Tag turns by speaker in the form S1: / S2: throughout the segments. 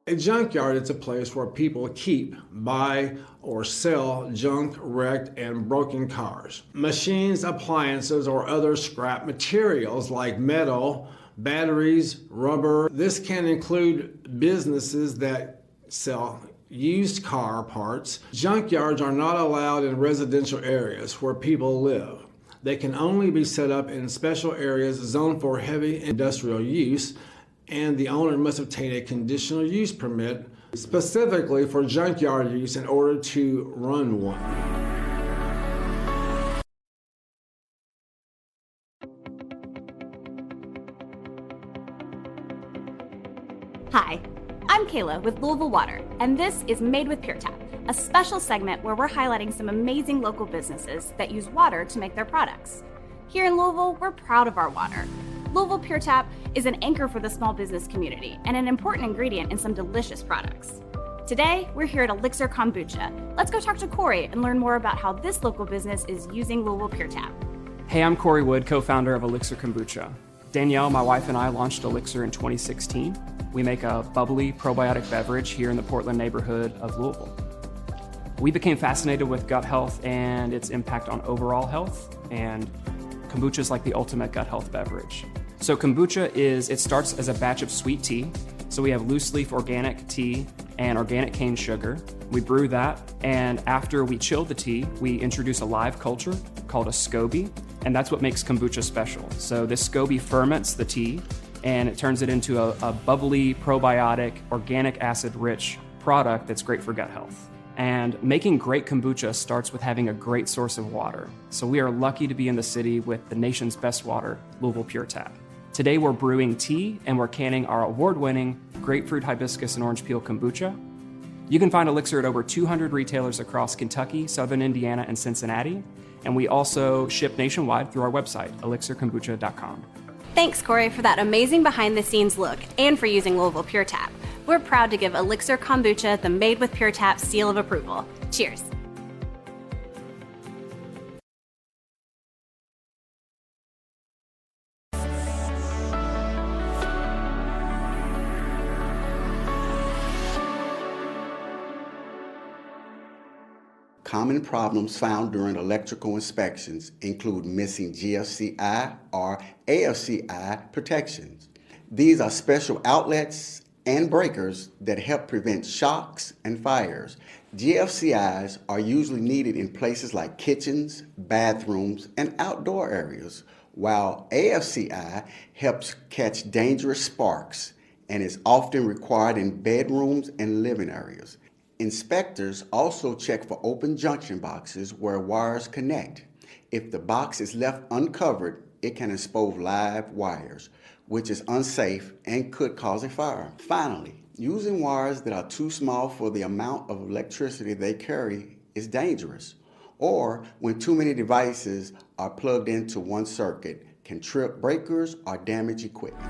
S1: A junkyard is a place where people keep, buy, or sell junk, wrecked, and broken cars. Machines, appliances, or other scrap materials like metal, batteries, rubber. This can include businesses that sell used car parts. Junkyards are not allowed in residential areas where people live. They can only be set up in special areas zoned for heavy industrial use, and the owner must obtain a conditional use permit specifically for junkyard use in order to run one.
S2: Hi, I'm Kayla with Louisville Water, and this is Made with Pure Tap, a special segment where we're highlighting some amazing local businesses that use water to make their products. Here in Louisville, we're proud of our water. Louisville Pure Tap is an anchor for the small business community and an important ingredient in some delicious products. Today, we're here at Elixir Kombucha. Let's go talk to Corey and learn more about how this local business is using Louisville Pure Tap.
S3: Hey, I'm Corey Wood, co-founder of Elixir Kombucha. Danielle, my wife, and I launched Elixir in 2016. We make a bubbly probiotic beverage here in the Portland neighborhood of Louisville. We became fascinated with gut health and its impact on overall health, and kombucha is like the ultimate gut health beverage. So kombucha it starts as a batch of sweet tea. So we have loose leaf organic tea and organic cane sugar. We brew that, and after we chill the tea, we introduce a live culture called a SCOBY, and that's what makes kombucha special. So this SCOBY ferments the tea, and it turns it into a bubbly, probiotic, organic acid-rich product that's great for gut health. And making great kombucha starts with having a great source of water. So we are lucky to be in the city with the nation's best water, Louisville Pure Tap. Today we're brewing tea and we're canning our award-winning grapefruit, hibiscus, and orange peel kombucha. You can find Elixir at over 200 retailers across Kentucky, Southern Indiana, and Cincinnati. And we also ship nationwide through our website, elixirkombucha.com.
S2: Thanks, Corey, for that amazing behind-the-scenes look and for using Louisville Pure Tap. We're proud to give Elixir Kombucha the Made with Pure Tap seal of approval. Cheers.
S4: Common problems found during electrical inspections include missing GFCI or AFCI protections. These are special outlets and breakers that help prevent shocks and fires. GFCIs are usually needed in places like kitchens, bathrooms, and outdoor areas, while AFCI helps catch dangerous sparks and is often required in bedrooms and living areas. Inspectors also check for open junction boxes where wires connect. If the box is left uncovered, it can expose live wires, which is unsafe and could cause a fire. Finally, using wires that are too small for the amount of electricity they carry is dangerous, or when too many devices are plugged into one circuit, can trip breakers or damage equipment.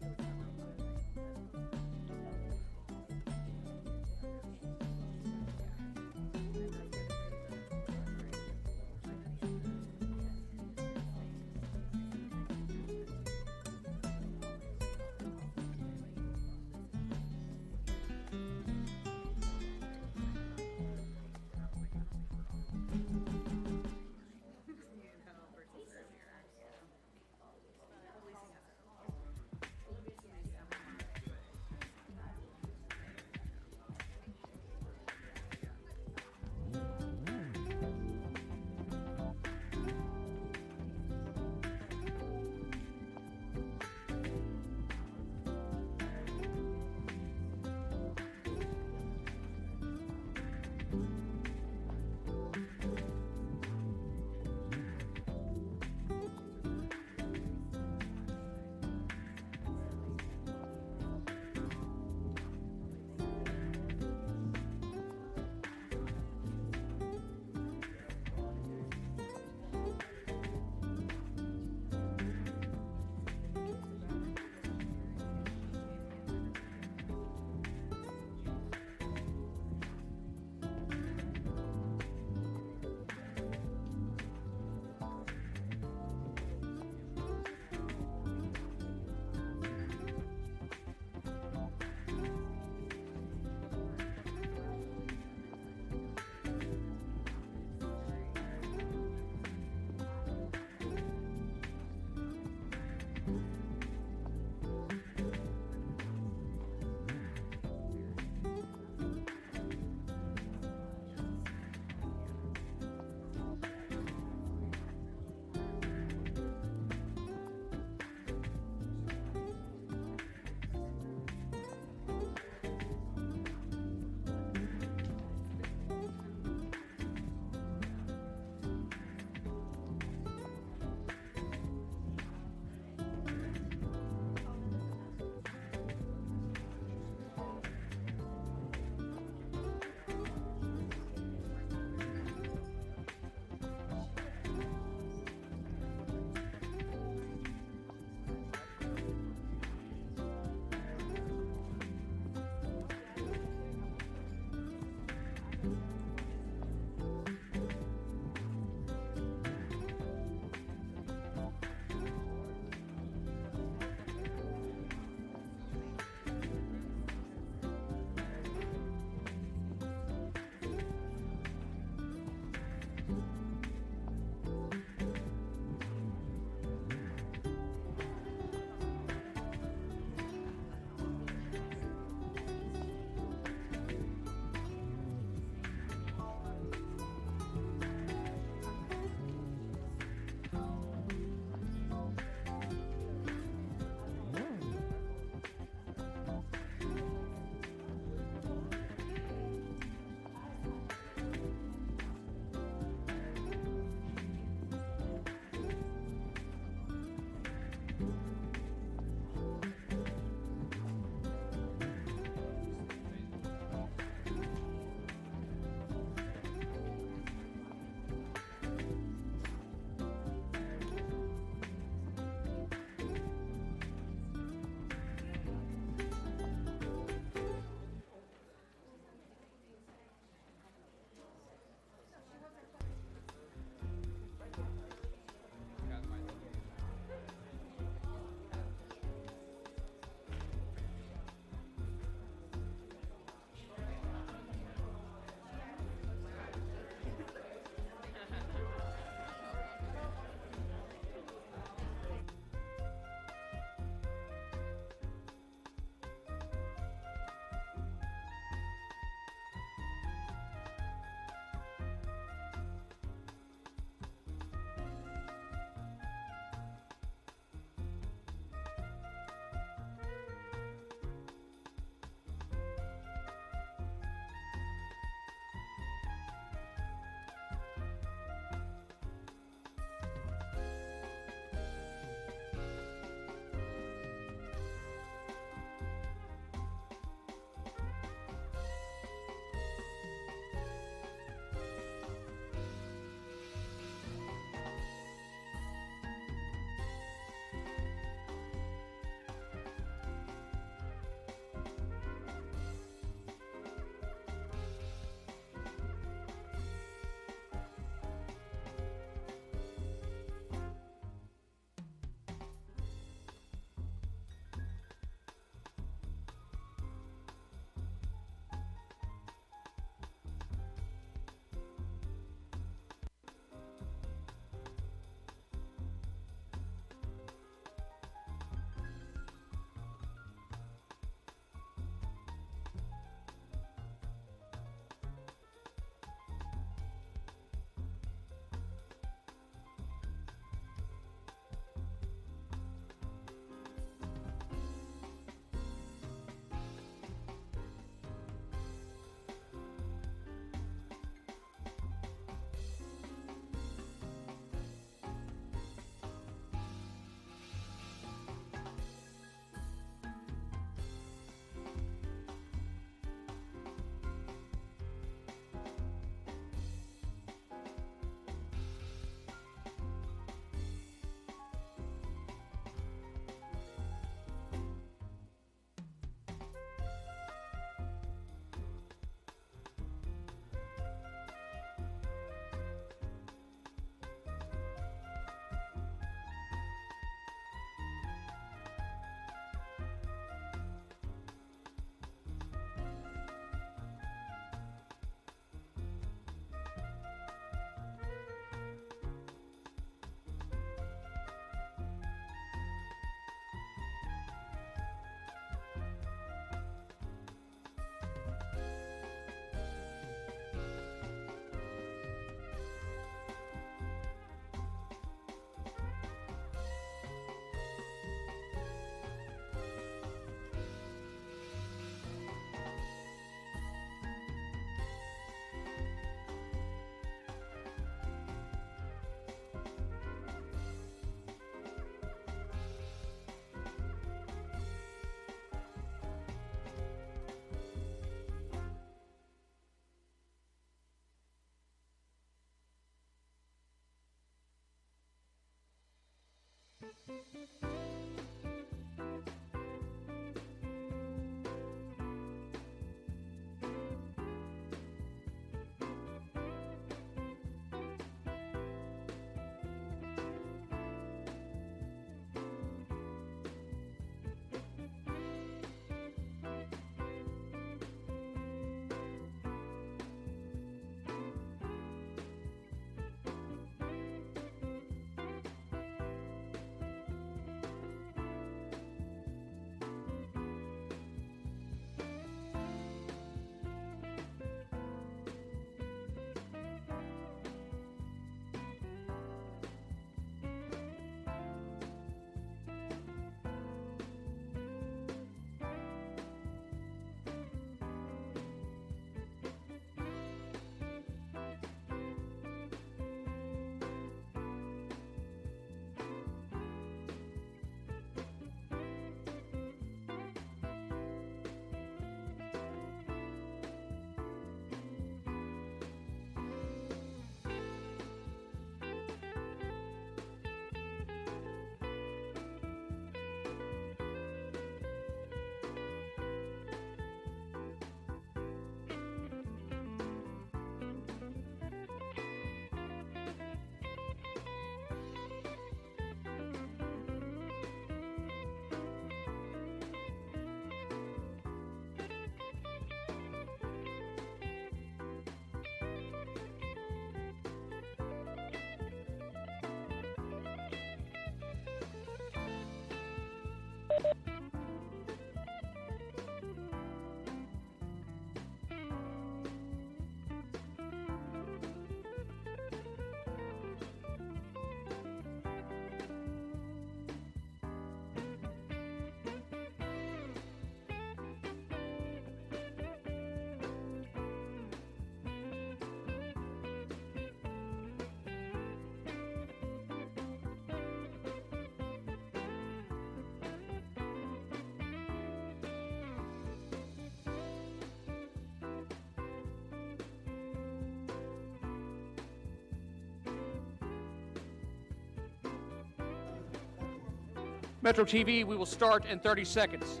S5: Metro TV, we will start in 30 seconds.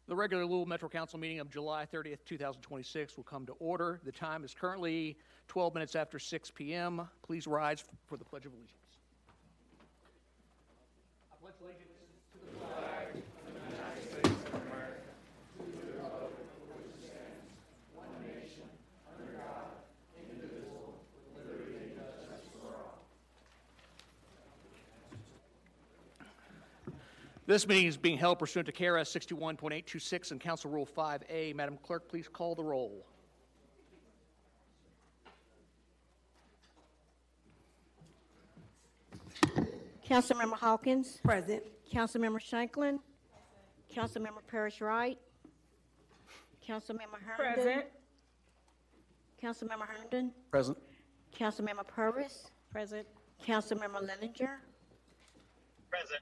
S5: The regular Louisville Metro Council meeting of July 30th, 2026 will come to order. The time is currently 12 minutes after 6 p.m. Please rise for the Pledge of Allegiance. I pledge allegiance to the flag of the United States of America, to the republic for which it stands, one nation, under God, indivisible, with liberty and justice for all. This meeting is being held pursuant to KRS 61.826 and Council Rule 5A. Madam Clerk, please call the roll.
S6: Councilmember Hawkins. Present. Councilmember Shanklin. Councilmember Parrish Wright. Councilmember Herndon. Present. Councilmember Herndon.
S5: Present.
S6: Councilmember Purvis. Present. Councilmember Leninger.
S7: Present.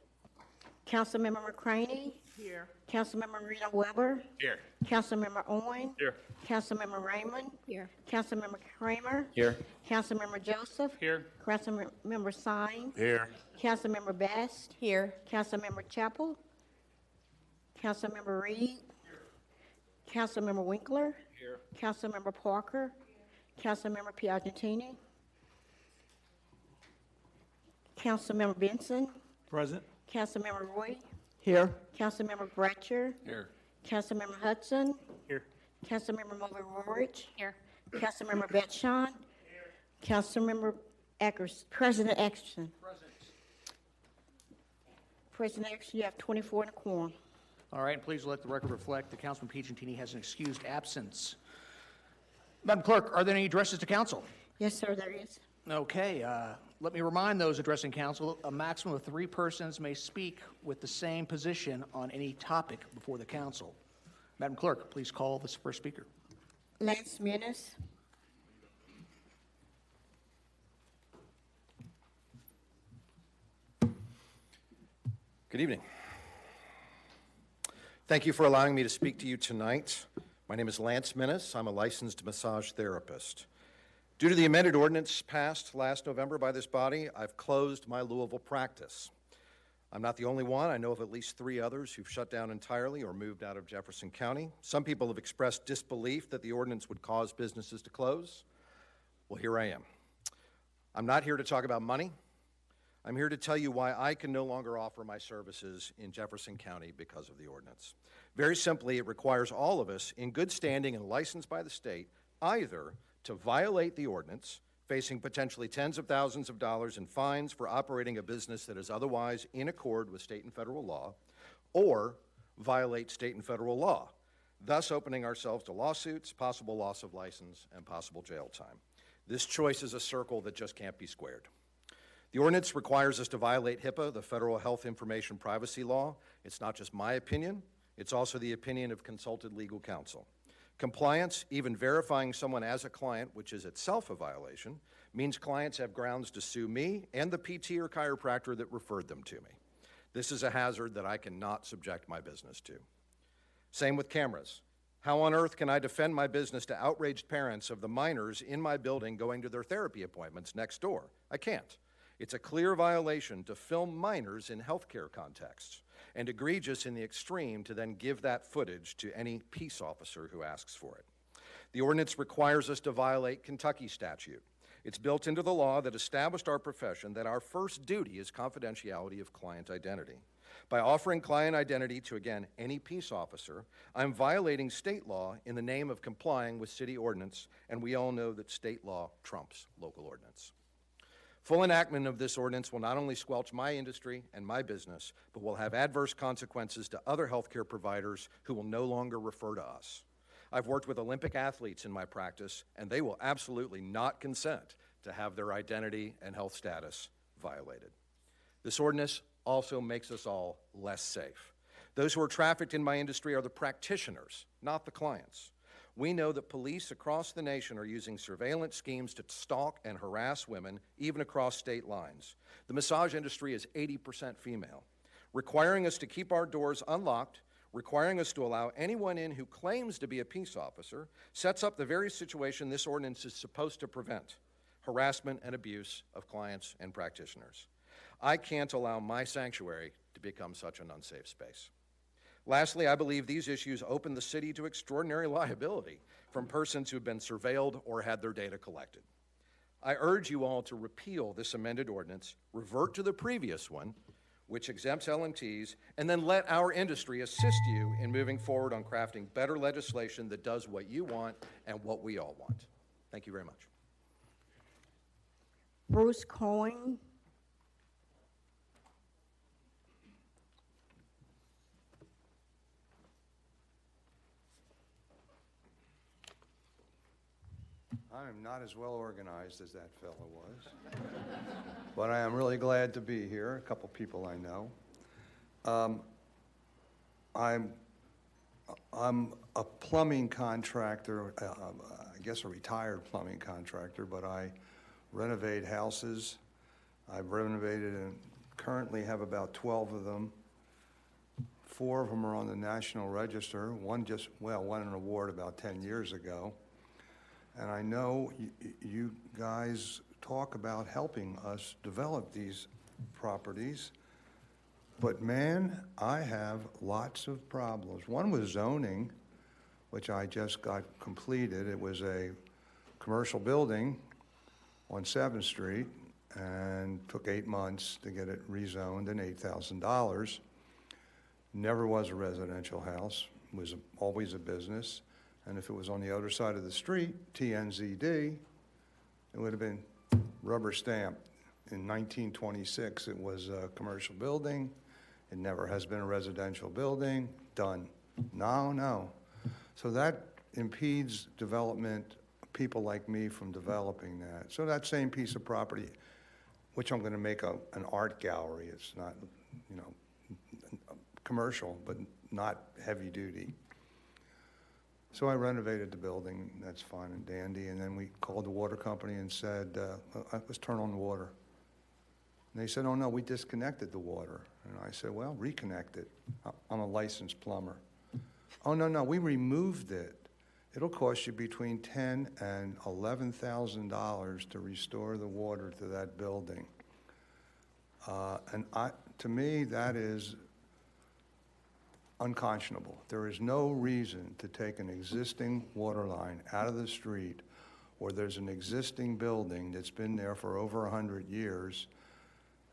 S6: Councilmember McCraney.
S7: Here.
S6: Councilmember Rita Weber.
S7: Here.
S6: Councilmember Owen.
S7: Here.
S6: Councilmember Raymond.
S2: Here.
S6: Councilmember Kramer.
S5: Here.
S6: Councilmember Joseph.
S7: Here.
S6: Councilmember Sine.
S7: Here.
S6: Councilmember Best. Here. Councilmember Chapel. Councilmember Reed. Here. Councilmember Winkler.
S7: Here.
S6: Councilmember Parker. Councilmember Piagentini. Councilmember Benson.
S7: Present.
S6: Councilmember Roy.
S7: Here.
S6: Councilmember Bratcher.
S7: Here.
S6: Councilmember Hudson.
S7: Here.
S6: Councilmember Mulvey Rorich.
S2: Here.
S6: Councilmember Betshon. Here. Councilmember President Exton.
S5: Present.
S6: President Exton, you have 24 in a quorum.
S5: All right, and please let the record reflect that Councilman Piagentini has an excused absence. Madam Clerk, are there any addresses to council?
S6: Yes, sir, there is.
S5: Okay, let me remind those addressing council, a maximum of 3 persons may speak with the same position on any topic before the council. Madam Clerk, please call this first speaker.
S6: Lance Menace.
S8: Good evening. Thank you for allowing me to speak to you tonight. My name is Lance Minnis. I'm a licensed massage therapist. Due to the amended ordinance passed last November by this body, I've closed my Louisville practice. I'm not the only one. I know of at least 3 others who've shut down entirely or moved out of Jefferson County. Some people have expressed disbelief that the ordinance would cause businesses to close. Well, here I am. I'm not here to talk about money. I'm here to tell you why I can no longer offer my services in Jefferson County because of the ordinance. Very simply, it requires all of us in good standing and licensed by the state either to violate the ordinance, facing potentially tens of thousands of dollars in fines for operating a business that is otherwise in accord with state and federal law, or violate state and federal law, thus opening ourselves to lawsuits, possible loss of license, and possible jail time. This choice is a circle that just can't be squared. The ordinance requires us to violate HIPAA, the Federal Health Information Privacy Law. It's not just my opinion, it's also the opinion of consulted legal counsel. Compliance, even verifying someone as a client, which is itself a violation, means clients have grounds to sue me and the PT or chiropractor that referred them to me. This is a hazard that I cannot subject my business to. Same with cameras. How on earth can I defend my business to outraged parents of the minors in my building going to their therapy appointments next door? I can't. It's a clear violation to film minors in healthcare contexts, and egregious in the extreme to then give that footage to any peace officer who asks for it. The ordinance requires us to violate Kentucky statute. It's built into the law that established our profession that our first duty is confidentiality of client identity. By offering client identity to, again, any peace officer, I'm violating state law in the name of complying with city ordinance, and we all know that state law trumps local ordinance. Full enactment of this ordinance will not only squelch my industry and my business, but will have adverse consequences to other healthcare providers who will no longer refer to us. I've worked with Olympic athletes in my practice, and they will absolutely not consent to have their identity and health status violated. This ordinance also makes us all less safe. Those who are trafficked in my industry are the practitioners, not the clients. We know that police across the nation are using surveillance schemes to stalk and harass women, even across state lines. The massage industry is 80% female, requiring us to keep our doors unlocked, requiring us to allow anyone in who claims to be a peace officer, sets up the very situation this ordinance is supposed to prevent: harassment and abuse of clients and practitioners. I can't allow my sanctuary to become such an unsafe space. Lastly, I believe these issues open the city to extraordinary liability from persons who have been surveilled or had their data collected. I urge you all to repeal this amended ordinance, revert to the previous one, which exempts LMTs, and then let our industry assist you in moving forward on crafting better legislation that does what you want and what we all want. Thank you very much.
S6: Bruce Cohen.
S9: I am not as well organized as that fellow was, but I am really glad to be here. A couple people I know. I'm a plumbing contractor, I guess a retired plumbing contractor, but I renovate houses. I've renovated and currently have about 12 of them. 4 of them are on the National Register. One won an award about 10 years ago. And I know you guys talk about helping us develop these properties, but man, I have lots of problems. One was zoning, which I just got completed. It was a commercial building on 7th Street and took 8 months to get it rezoned and $8,000. Never was a residential house, was always a business. And if it was on the other side of the street, TNZD, it would have been rubber stamped. In 1926, it was a commercial building. It never has been a residential building. Done. No. So that impedes development, people like me from developing that. So that same piece of property, which I'm going to make an art gallery. It's not, commercial, but not heavy duty. So I renovated the building, that's fine and dandy, and then we called the water company and said, let's turn on the water. And they said, oh no, we disconnected the water. And I said, well, reconnect it. I'm a licensed plumber. Oh no, we removed it. It'll cost you between $10,000 and $11,000 to restore the water to that building. To me, that is unconscionable. There is no reason to take an existing water line out of the street where there's an existing building that's been there for over 100 years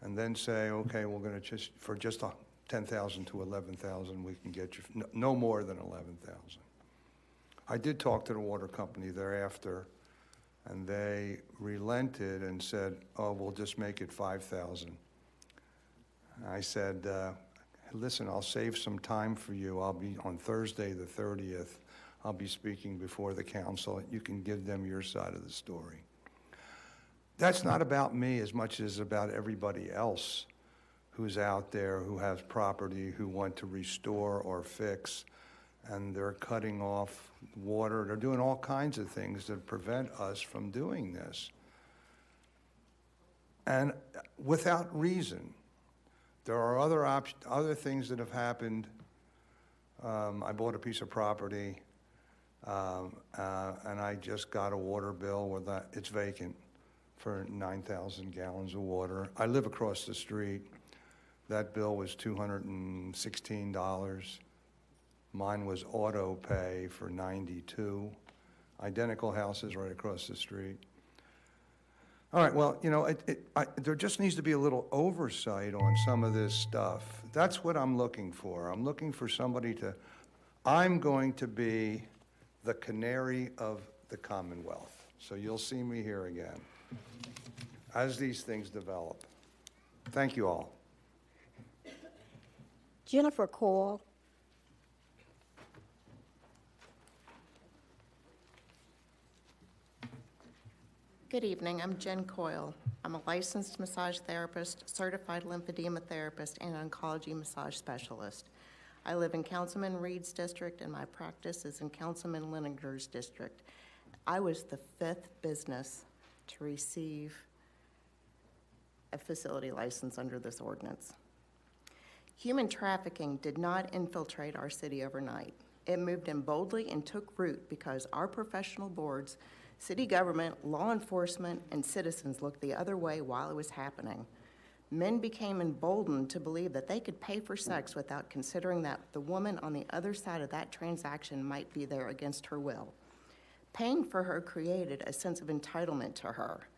S9: and then say, okay, we're going to for just $10,000 to $11,000, we can get you no more than $11,000. I did talk to the water company thereafter, and they relented and said, oh, we'll just make it $5,000. I said, listen, I'll save some time for you. I'll be on Thursday the 30th. I'll be speaking before the council. You can give them your side of the story. That's not about me as much as about everybody else who's out there, who has property, who want to restore or fix, and they're cutting off water. They're doing all kinds of things that prevent us from doing this. And without reason. There are other things that have happened. I bought a piece of property, and I just got a water bill where it's vacant for 9,000 gallons of water. I live across the street. That bill was $216. Mine was auto pay for $92. Identical houses right across the street. All right, well, you know, there just needs to be a little oversight on some of this stuff. That's what I'm looking for. I'm looking for somebody I'm going to be the canary of the Commonwealth. So you'll see me here again as these things develop. Thank you all.
S6: Jennifer Coyle.
S10: Good evening, I'm Jen Coyle. I'm a licensed massage therapist, certified lymphedema therapist, and oncology massage specialist. I live in Councilman Reed's district, and my practice is in Councilman Leninger's district. I was the 5th business to receive a facility license under this ordinance. Human trafficking did not infiltrate our city overnight. It moved in boldly and took root because our professional boards, city government, law enforcement, and citizens looked the other way while it was happening. Men became emboldened to believe that they could pay for sex without considering that the woman on the other side of that transaction might be there against her will. Paying for her created a sense of entitlement to her.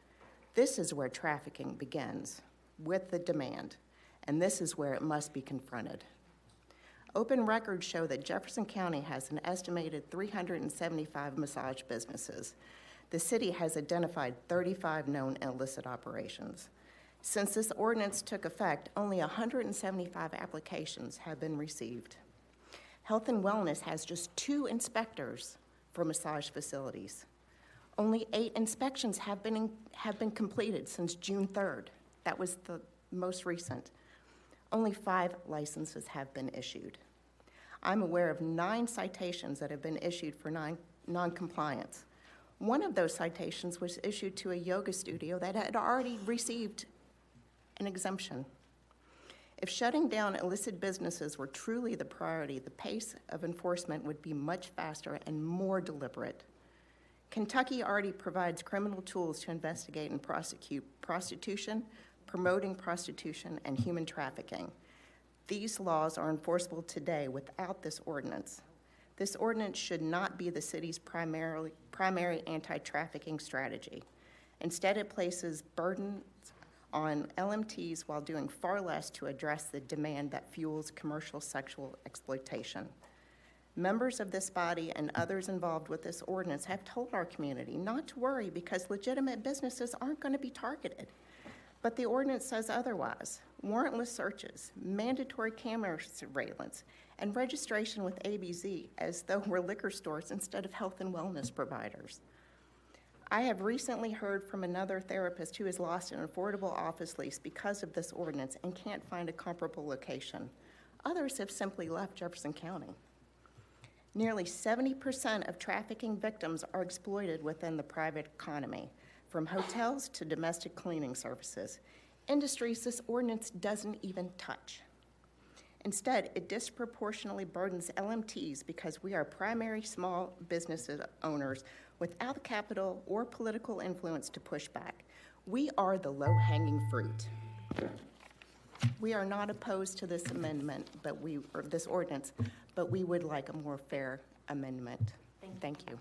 S10: This is where trafficking begins, with the demand, and this is where it must be confronted. Open records show that Jefferson County has an estimated 375 massage businesses. The city has identified 35 known illicit operations. Since this ordinance took effect, only 175 applications have been received. Health and Wellness has just 2 inspectors for massage facilities. Only 8 inspections have been completed since June 3rd. That was the most recent. Only 5 licenses have been issued. I'm aware of 9 citations that have been issued for non-compliance. One of those citations was issued to a yoga studio that had already received an exemption. If shutting down illicit businesses were truly the priority, the pace of enforcement would be much faster and more deliberate. Kentucky already provides criminal tools to investigate and prosecute prostitution, promoting prostitution, and human trafficking. These laws are enforceable today without this ordinance. This ordinance should not be the city's primary anti-trafficking strategy. Instead, it places burdens on LMTs while doing far less to address the demand that fuels commercial sexual exploitation. Members of this body and others involved with this ordinance have told our community not to worry because legitimate businesses aren't going to be targeted. But the ordinance says otherwise. Warrantless searches, mandatory camera surveillance, and registration with ABZ as though we're liquor stores instead of health and wellness providers. I have recently heard from another therapist who has lost an affordable office lease because of this ordinance and can't find a comparable location. Others have simply left Jefferson County. Nearly 70% of trafficking victims are exploited within the private economy, from hotels to domestic cleaning services. industries this ordinance doesn't even touch. Instead, it disproportionately burdens LMTs because we are primary small business owners without the capital or political influence to push back. We are the low-hanging fruit. We are not opposed to this amendment, or this ordinance, but we would like a more fair amendment. Thank you.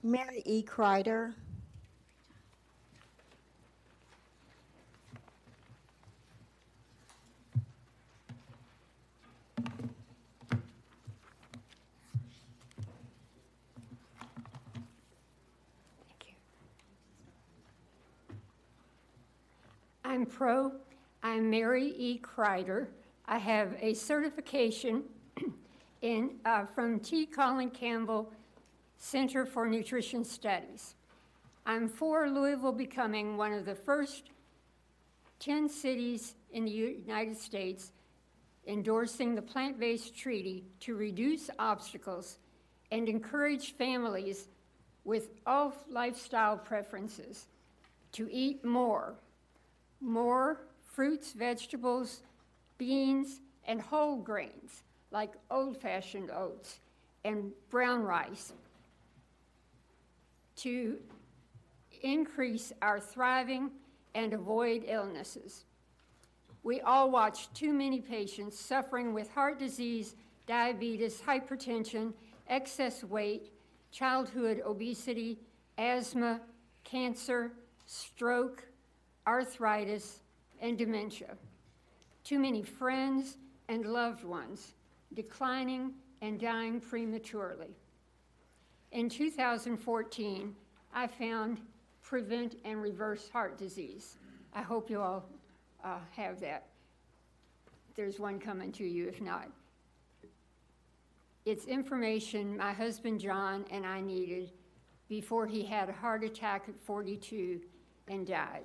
S6: Mary E. Kreider.
S11: I'm Mary E. Kreider. I have a certification from T. Colin Campbell Center for Nutrition Studies. I'm for Louisville becoming one of the first 10 cities in the United States endorsing the plant-based treaty to reduce obstacles and encourage families with all lifestyle preferences to eat more fruits, vegetables, beans, and whole grains like old-fashioned oats and brown rice to increase our thriving and avoid illnesses. We all watch too many patients suffering with heart disease, diabetes, hypertension, excess weight, childhood obesity, asthma, cancer, stroke, arthritis, and dementia. Too many friends and loved ones declining and dying prematurely. In 2014, I found Prevent and Reverse Heart Disease. I hope you all have that. There's one coming to you if not. It's information my husband John and I needed before he had a heart attack at 42 and died.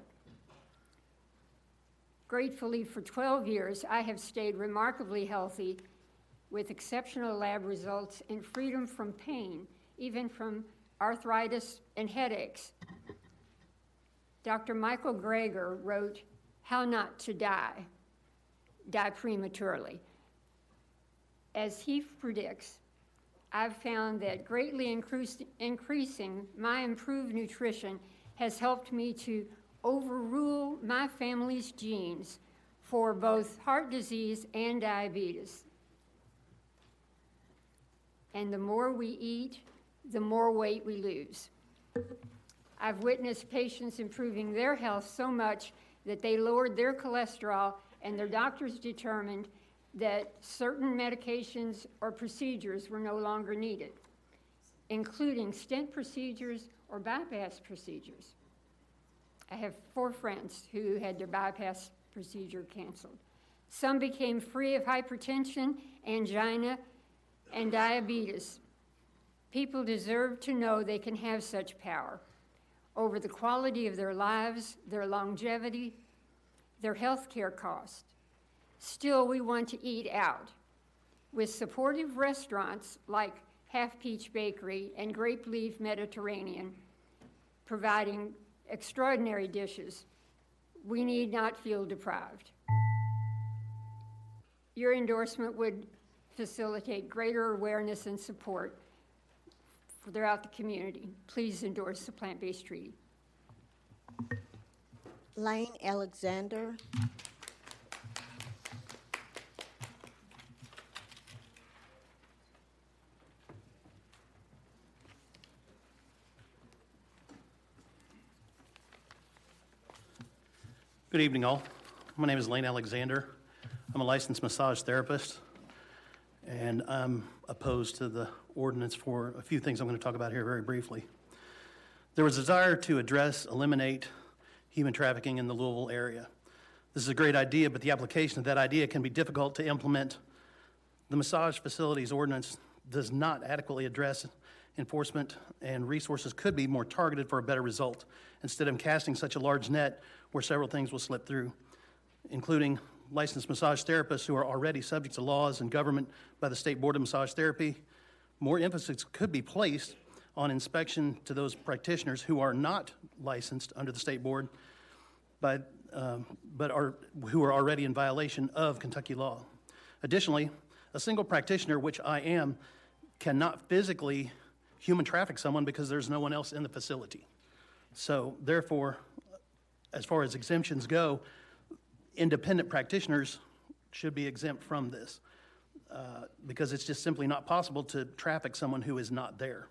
S11: Gratefully, for 12 years, I have stayed remarkably healthy with exceptional lab results and freedom from pain, even from arthritis and headaches. Dr. Michael Greger wrote, "How Not to Die Prematurely." As he predicts, I've found that greatly increasing my improved nutrition has helped me to overrule my family's genes for both heart disease and diabetes. And the more we eat, the more weight we lose. I've witnessed patients improving their health so much that they lowered their cholesterol and their doctors determined that certain medications or procedures were no longer needed, including stent procedures or bypass procedures. I have 4 friends who had their bypass procedure canceled. Some became free of hypertension, angina, and diabetes. People deserve to know they can have such power over the quality of their lives, their longevity, their health care costs. Still, we want to eat out. With supportive restaurants like Half Peach Bakery and Grape Leaf Mediterranean providing extraordinary dishes, we need not feel deprived. Your endorsement would facilitate greater awareness and support throughout the community. Please endorse the plant-based treaty.
S6: Lane Alexander.
S12: Good evening, all. My name is Lane Alexander. I'm a licensed massage therapist, and I'm opposed to the ordinance for a few things I'm going to talk about here very briefly. There was a desire to eliminate human trafficking in the Louisville area. This is a great idea, but the application of that idea can be difficult to implement. The massage facilities ordinance does not adequately address enforcement, and resources could be more targeted for a better result, instead of casting such a large net where several things will slip through, including licensed massage therapists who are already subject to laws and government by the State Board of Massage Therapy. More emphasis could be placed on inspection to those practitioners who are not licensed under the State Board. who are already in violation of Kentucky law. Additionally, a single practitioner, which I am, cannot physically human traffic someone because there's no one else in the facility. So therefore, as far as exemptions go, independent practitioners should be exempt from this because it's just simply not possible to traffic someone who is not there.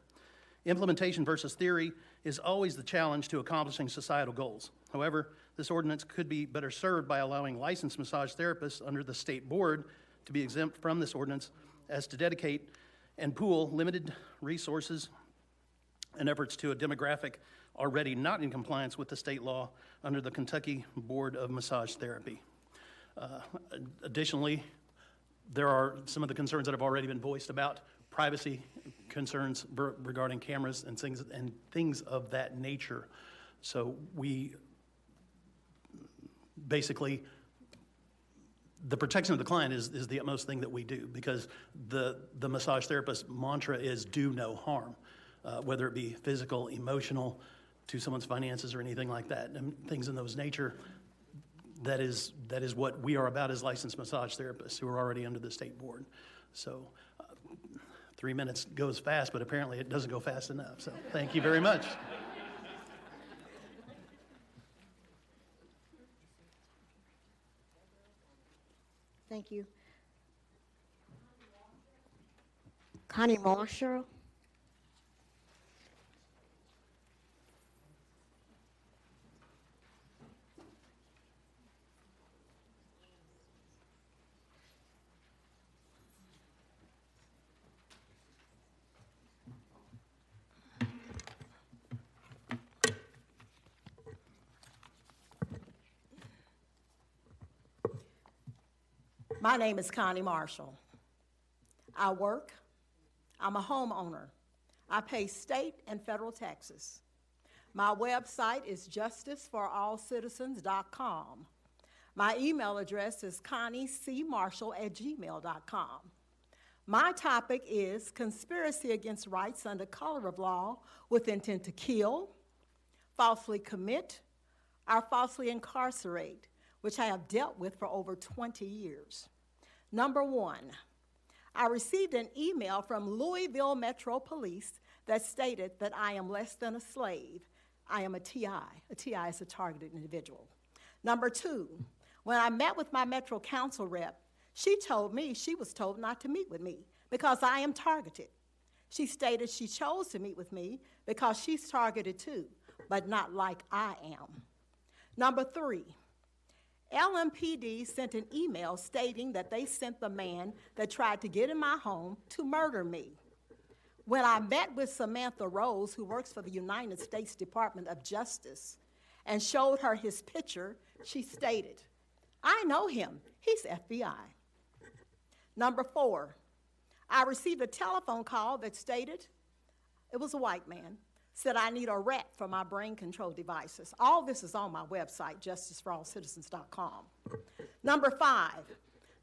S12: Implementation versus theory is always the challenge to accomplishing societal goals. However, this ordinance could be better served by allowing licensed massage therapists under the state board to be exempt from this ordinance as to dedicate and pool limited resources and efforts to a demographic already not in compliance with the state law under the Kentucky Board of Massage Therapy. Additionally, there are some of the concerns that have already been voiced about privacy concerns regarding cameras and things of that nature. So we basically, the protection of the client is the utmost thing that we do because the massage therapist mantra is do no harm, whether it be physical, emotional, to someone's finances or anything like that, and things in those nature. That is what we are about as licensed massage therapists who are already under the state board. So 3 minutes goes fast, but apparently it doesn't go fast enough. So thank you very much.
S6: Thank you. Connie Marshall.
S13: My name is Connie Marshall. I work. I'm a homeowner. I pay state and federal taxes. My website is justiceforallcitizens.com. My email address is conniecmarshall@gmail.com. My topic is conspiracy against rights under color of law with intent to kill, falsely commit, or falsely incarcerate, which I have dealt with for over 20 years. Number one, I received an email from Louisville Metro Police that stated that I am less than a slave. I am a TI. A TI is a targeted individual. Number two, when I met with my Metro Council rep, she told me she was told not to meet with me because I am targeted. She stated she chose to meet with me because she's targeted too, but not like I am. Number three, LMPD sent an email stating that they sent the man that tried to get in my home to murder me. When I met with Samantha Rose, who works for the United States Department of Justice, and showed her his picture, she stated, I know him, he's FBI. Number four, I received a telephone call that stated, it was a white man, said I need a rep for my brain control devices. All this is on my website, justiceforallcitizens.com. Number five,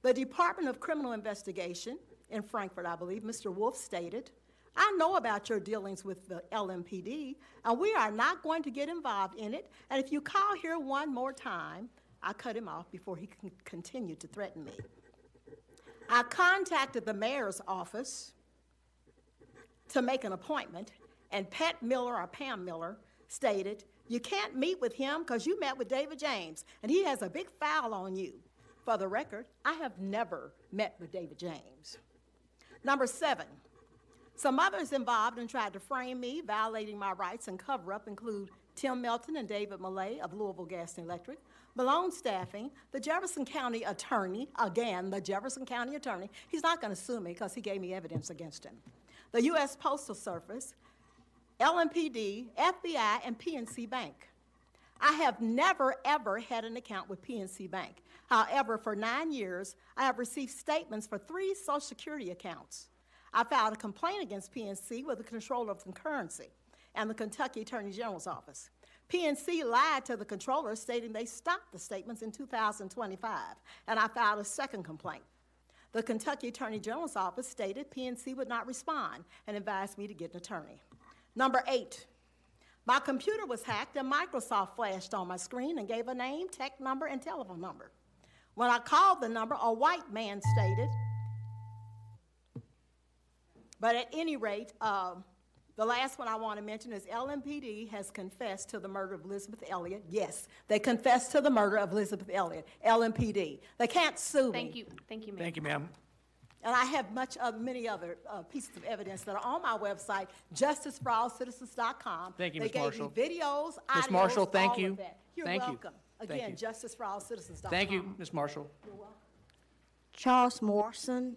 S13: the Department of Criminal Investigation in Frankfurt, I believe, Mr. Wolf stated, I know about your dealings with the LMPD, and we are not going to get involved in it, and if you call here one more time, I cut him off before he can continue to threaten me. I contacted the mayor's office to make an appointment, and Pat Miller or Pam Miller stated, you can't meet with him because you met with David James, and he has a big foul on you. For the record, I have never met with David James. Number seven, some others involved and tried to frame me, violating my rights and cover-up include Tim Melton and David Millay of Louisville Gas and Electric, Malone Staffing, the Jefferson County Attorney, again, the Jefferson County Attorney. He's not going to sue me because he gave me evidence against him. The U.S. Postal Service, LMPD, FBI, and PNC Bank. I have never, ever had an account with PNC Bank. However, for 9 years, I have received statements for 3 Social Security accounts. I filed a complaint against PNC with the Controller of Concurrency and the Kentucky Attorney General's Office. PNC lied to the controller, stating they stopped the statements in 2025, and I filed a second complaint. The Kentucky Attorney General's Office stated PNC would not respond and advised me to get an attorney. Number 8, My computer was hacked and Microsoft flashed on my screen and gave a name, tech number, and telephone number. When I called the number, a white man stated, but at any rate, the last one I want to mention is LMPD has confessed to the murder of Elizabeth Elliott. Yes, they confessed to the murder of Elizabeth Elliott, LMPD. They can't sue me.
S2: Thank you, ma'am.
S5: Thank you, ma'am.
S13: And I have many other pieces of evidence that are on my website, justiceforallcitizens.com.
S5: Thank you,
S13: They
S5: Ms. Marshall.
S13: gave me videos,
S5: Ms.
S13: audios,
S5: Marshall, thank
S13: all
S5: you.
S13: of that. You're
S5: Thank you.
S13: welcome.
S5: Thank
S13: Again,
S5: you.
S13: justiceforallcitizens.com.
S5: Thank you, Ms. Marshall.
S13: You're welcome.
S6: Charles Morrison.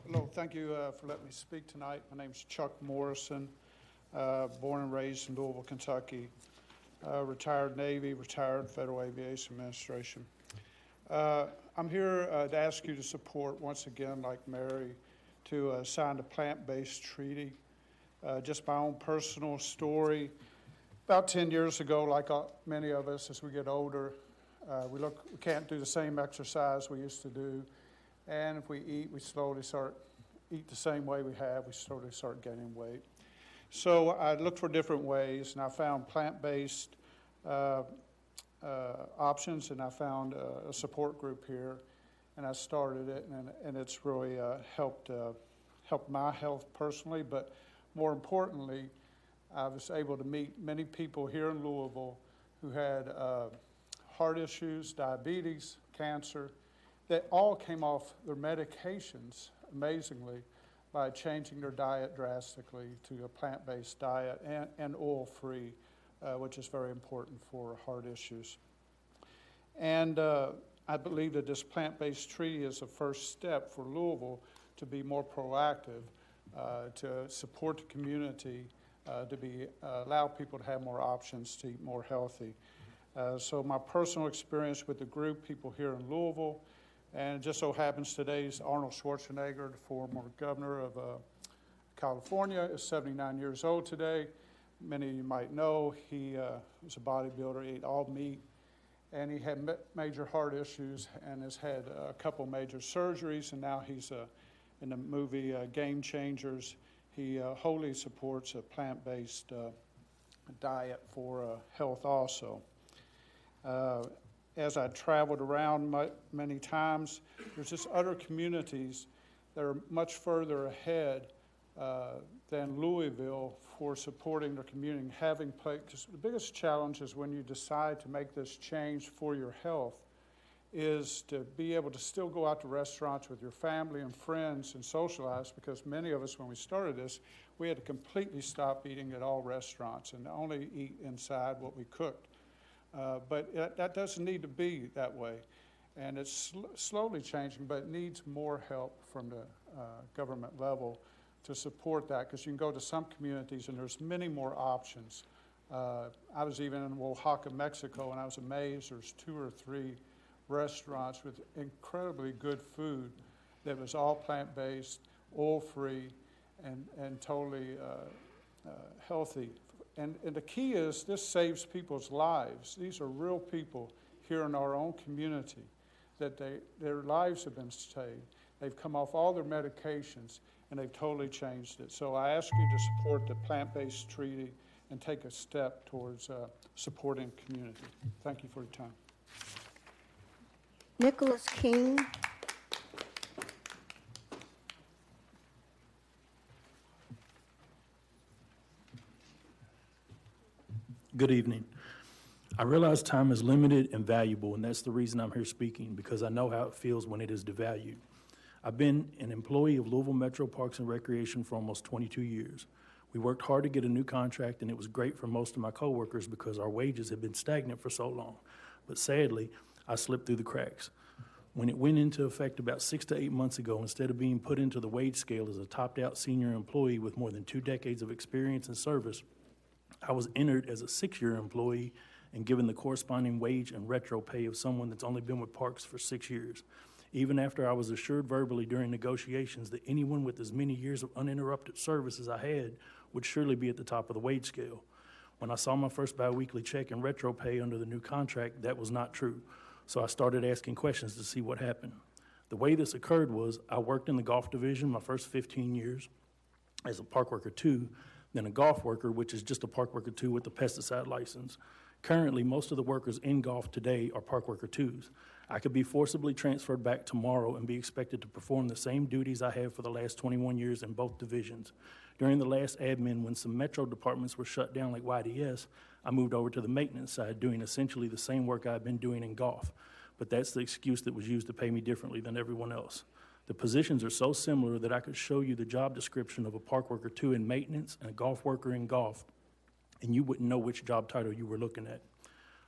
S14: Hello, thank you for letting me speak tonight. My name's Chuck Morrison, born and raised in Louisville, Kentucky, retired Navy, retired Federal Aviation Administration. I'm here to ask you to support, once again, like Mary, to sign a plant-based treaty. Just my own personal story. About 10 years ago, like many of us as we get older, we can't do the same exercise we used to do. And if we eat, we slowly eat the same way we slowly start gaining weight. So I looked for different ways, and I found plant-based options, and I found a support group here, and I started it, and it's really helped my health personally, but more importantly, I was able to meet many people here in Louisville who had heart issues, diabetes, cancer, that all came off their medications, amazingly, by changing their diet drastically to a plant-based diet and oil-free, which is very important for heart issues. And I believe that this plant-based treaty is the first step for Louisville to be more proactive, to support the community, to allow people to have more options to eat more healthy. So my personal experience with the group, people here in Louisville, and it just so happens today's Arnold Schwarzenegger, the former governor of California, is 79 years old today. Many of you might know he was a bodybuilder, ate all meat, and he had major heart issues and has had a couple major surgeries, and now he's in the movie Game Changers. He wholly supports a plant-based diet for health also. As I traveled around many times, there's just other communities that are much further ahead than Louisville for supporting their community, because the biggest challenge is when you decide to make this change for your health is to be able to still go out to restaurants with your family and friends and socialize, because many of us, when we started this, we had to completely stop eating at all restaurants and only eat inside what we cooked. But that doesn't need to be that way. And it's slowly changing, but it needs more help from the government level to support that, because you can go to some communities and there's many more options. I was even in Oaxaca, Mexico, and I was amazed there's 2 or 3 restaurants with incredibly good food that was all plant-based, oil-free, and totally healthy. And the key is this saves people's lives. These are real people here in our own community that their lives have been saved. They've come off all their medications, and they've totally changed it. So I ask you to support the plant-based treaty and take a step towards supporting community. Thank you for your time.
S6: Nicholas King.
S15: Good evening. I realize time is limited and valuable, and that's the reason I'm here speaking, because I know how it feels when it is devalued. I've been an employee of Louisville Metro Parks and Recreation for almost 22 years. We worked hard to get a new contract, and it was great for most of my coworkers because our wages had been stagnant for so long. But sadly, I slipped through the cracks. When it went into effect about 6 to 8 months ago, instead of being put into the wage scale as a topped-out senior employee with more than 2 decades of experience and service, I was entered as a 6-year employee and given the corresponding wage and retro pay of someone that's only been with Parks for 6 years, even after I was assured verbally during negotiations that anyone with as many years of uninterrupted service as I had would surely be at the top of the wage scale. When I saw my first biweekly check and retro pay under the new contract, that was not true. So I started asking questions to see what happened. The way this occurred was I worked in the golf division my first 15 years as a park worker 2, then a golf worker, which is just a park worker 2 with a pesticide license. Currently, most of the workers in golf today are park worker 2s. I could be forcibly transferred back tomorrow and be expected to perform the same duties I have for the last 21 years in both divisions. During the last admin, when some metro departments were shut down like YDS, I moved over to the maintenance side, doing essentially the same work I've been doing in golf. But that's the excuse that was used to pay me differently than everyone else. The positions are so similar that I could show you the job description of a park worker 2 in maintenance and a golf worker in golf, and you wouldn't know which job title you were looking at.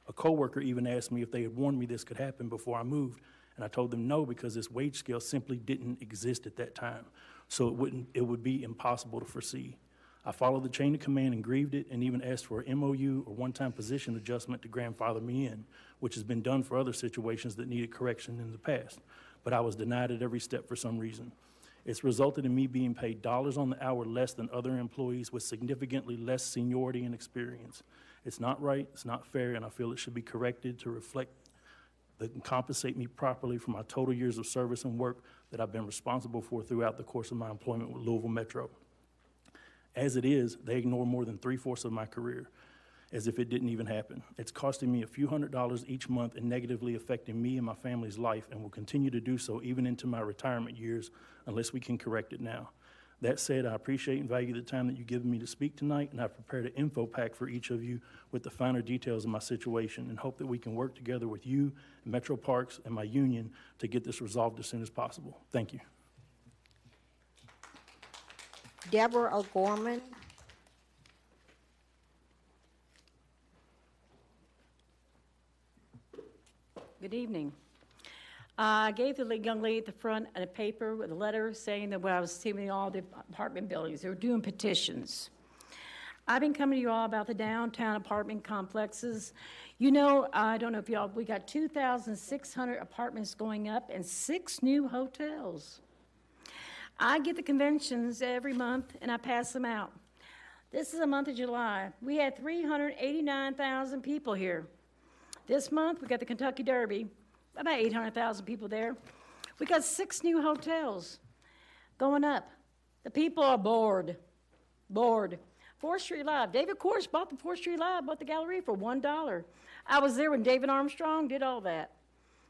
S15: A coworker even asked me if they had warned me this could happen before I moved, and I told them no, because this wage scale simply didn't exist at that time, so it would be impossible to foresee. I followed the chain of command and grieved it, and even asked for an MOU or one-time position adjustment to grandfather me in, which has been done for other situations that needed correction in the past, but I was denied at every step for some reason. It's resulted in me being paid dollars on the hour less than other employees with significantly less seniority and experience. It's not right, it's not fair, and I feel it should be corrected to reflect that can compensate me properly for my total years of service and work that I've been responsible for throughout the course of my employment with Louisville Metro. As it is, they ignore more than 3/4 of my career, as if it didn't even happen. It's costing me a few $100s each month and negatively affecting me and my family's life, and will continue to do so even into my retirement years unless we can correct it now. That said, I appreciate and value the time that you've given me to speak tonight, and I've prepared an info pack for each of you with the finer details of my situation, and hope that we can work together with you, Metro Parks, and my union to get this resolved as soon as possible. Thank you.
S6: Deborah O'Gorman.
S16: Good evening. I gave the young lady at the front a paper with a letter saying that when I was seeing all the apartment buildings, they were doing petitions. I've been coming to you all about the downtown apartment complexes. You know, I don't know if y'all, we got 2,600 apartments going up and 6 new hotels. I get the conventions every month and I pass them out. This is the month of July. We had 389,000 people here. This month, we got the Kentucky Derby, about 800,000 people there. We got 6 new hotels going up. The people are bored. 4th Street Live. David Kors bought the 4th Street Live, bought the gallery for $1. I was there when David Armstrong did all that.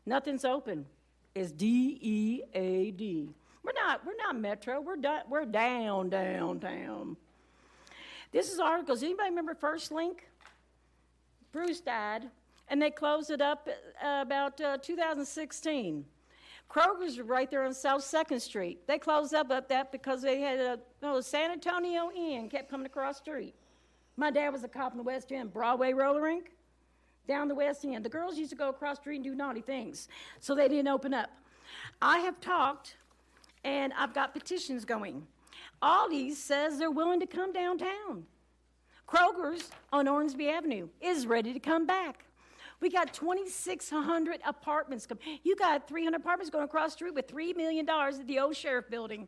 S16: Nothing's open. It's DEAD. We're not Metro. We're downtown. This is articles. Anybody remember First Link? Bruce died, and they closed it up about 2016. Kroger's right there on South 2nd Street. They closed up that because they had a San Antonio Inn kept coming across the street. My dad was a cop in the West End, Broadway roller rink, down the West End. The girls used to go across the street and do naughty things, so they didn't open up. I have talked, and I've got petitions going. Aldi's says they're willing to come downtown. Kroger's on Ormsby Avenue is ready to come back. We got 2,600 apartments. You got 300 apartments going across the street with $3 million at the old sheriff building.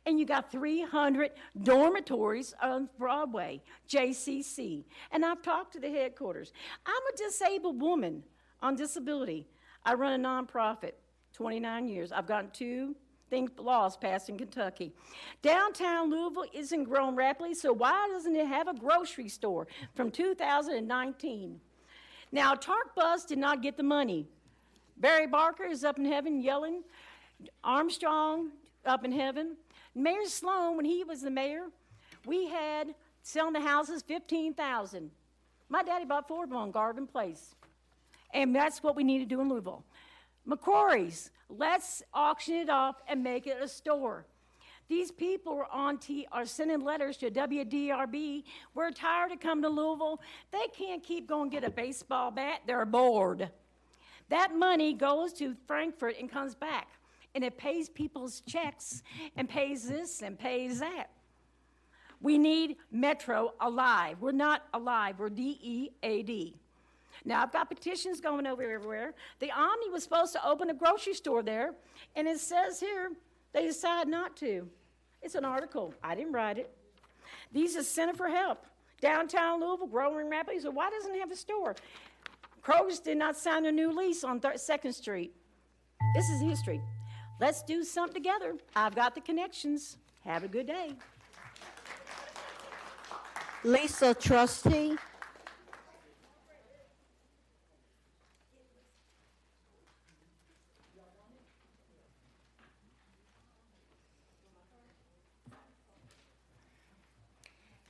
S16: And you got 300 dormitories on Broadway, JCC. And I've talked to the headquarters. I'm a disabled woman on disability. I run a nonprofit, 29 years. I've gotten 2 laws passed in Kentucky. Downtown Louisville isn't growing rapidly, so why doesn't it have a grocery store from 2019? Now, Tark Bus did not get the money. Barry Barker is up in heaven yelling. Armstrong up in heaven. Mayor Sloan, when he was the mayor, we had selling the houses $15,000. My daddy bought 4 of them on Garvin Place. And that's what we need to do in Louisville. McCrory's, let's auction it off and make it a store. These people are sending letters to WDRB. We're tired of coming to Louisville. They can't keep going to get a baseball bat. They're bored. That money goes to Frankfurt and comes back. And it pays people's checks and pays this and pays that. We need Metro alive. We're not alive. We're DEAD. Now, I've got petitions going over everywhere. The Omni was supposed to open a grocery store there, and it says here they decided not to. It's an article. I didn't write it. These are Center for Help. Downtown Louisville, growing rapidly, so why doesn't it have a store? Kroger's did not sign a new lease on 2nd Street. This is history. Let's do something together. I've got the connections. Have a good day.
S6: Lisa Trustee.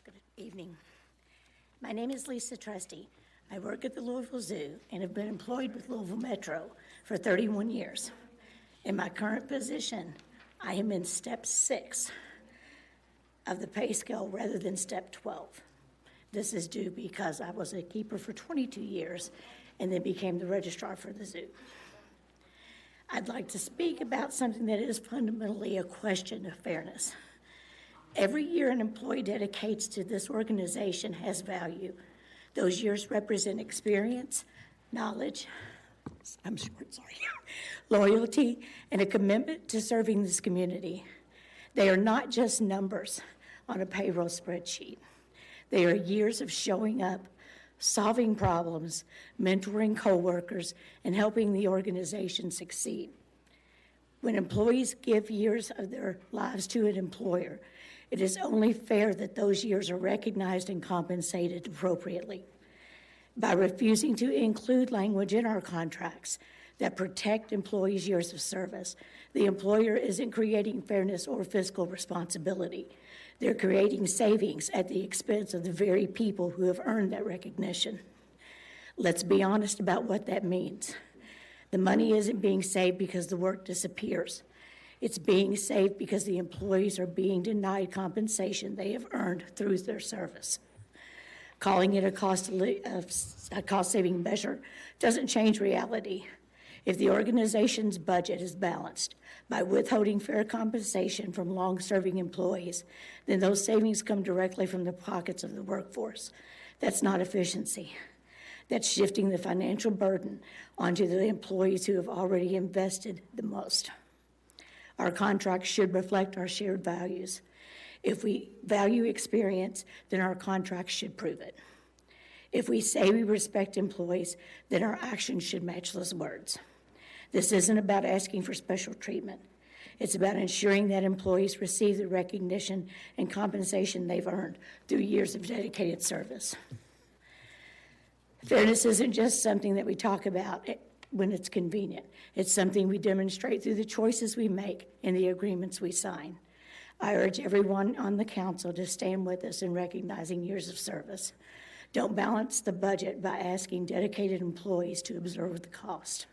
S17: Good evening. My name is Lisa Trustee. I work at the Louisville Zoo and have been employed with Louisville Metro for 31 years. In my current position, I am in step 6 of the pay scale rather than step 12. This is due because I was a keeper for 22 years and then became the registrar for the zoo. I'd like to speak about something that is fundamentally a question of fairness. Every year an employee dedicates to this organization has value. Those years represent experience, knowledge, loyalty, and a commitment to serving this community. They are not just numbers on a payroll spreadsheet. They are years of showing up, solving problems, mentoring coworkers, and helping the organization succeed. When employees give years of their lives to an employer, it is only fair that those years are recognized and compensated appropriately. By refusing to include language in our contracts that protect employees' years of service, the employer isn't creating fairness or fiscal responsibility. They're creating savings at the expense of the very people who have earned that recognition. Let's be honest about what that means. The money isn't being saved because the work disappears. It's being saved because the employees are being denied compensation they have earned through their service. Calling it a cost-saving measure doesn't change reality. If the organization's budget is balanced by withholding fair compensation from long-serving employees, then those savings come directly from the pockets of the workforce. That's not efficiency. That's shifting the financial burden onto the employees who have already invested the most. Our contracts should reflect our shared values. If we value experience, then our contracts should prove it. If we say we respect employees, then our actions should match those words. This isn't about asking for special treatment. It's about ensuring that employees receive the recognition and compensation they've earned through years of dedicated service. Fairness isn't just something that we talk about when it's convenient. It's something we demonstrate through the choices we make and the agreements we sign. I urge everyone on the council to stand with us in recognizing years of service. Don't balance the budget by asking dedicated employees to absorb the cost.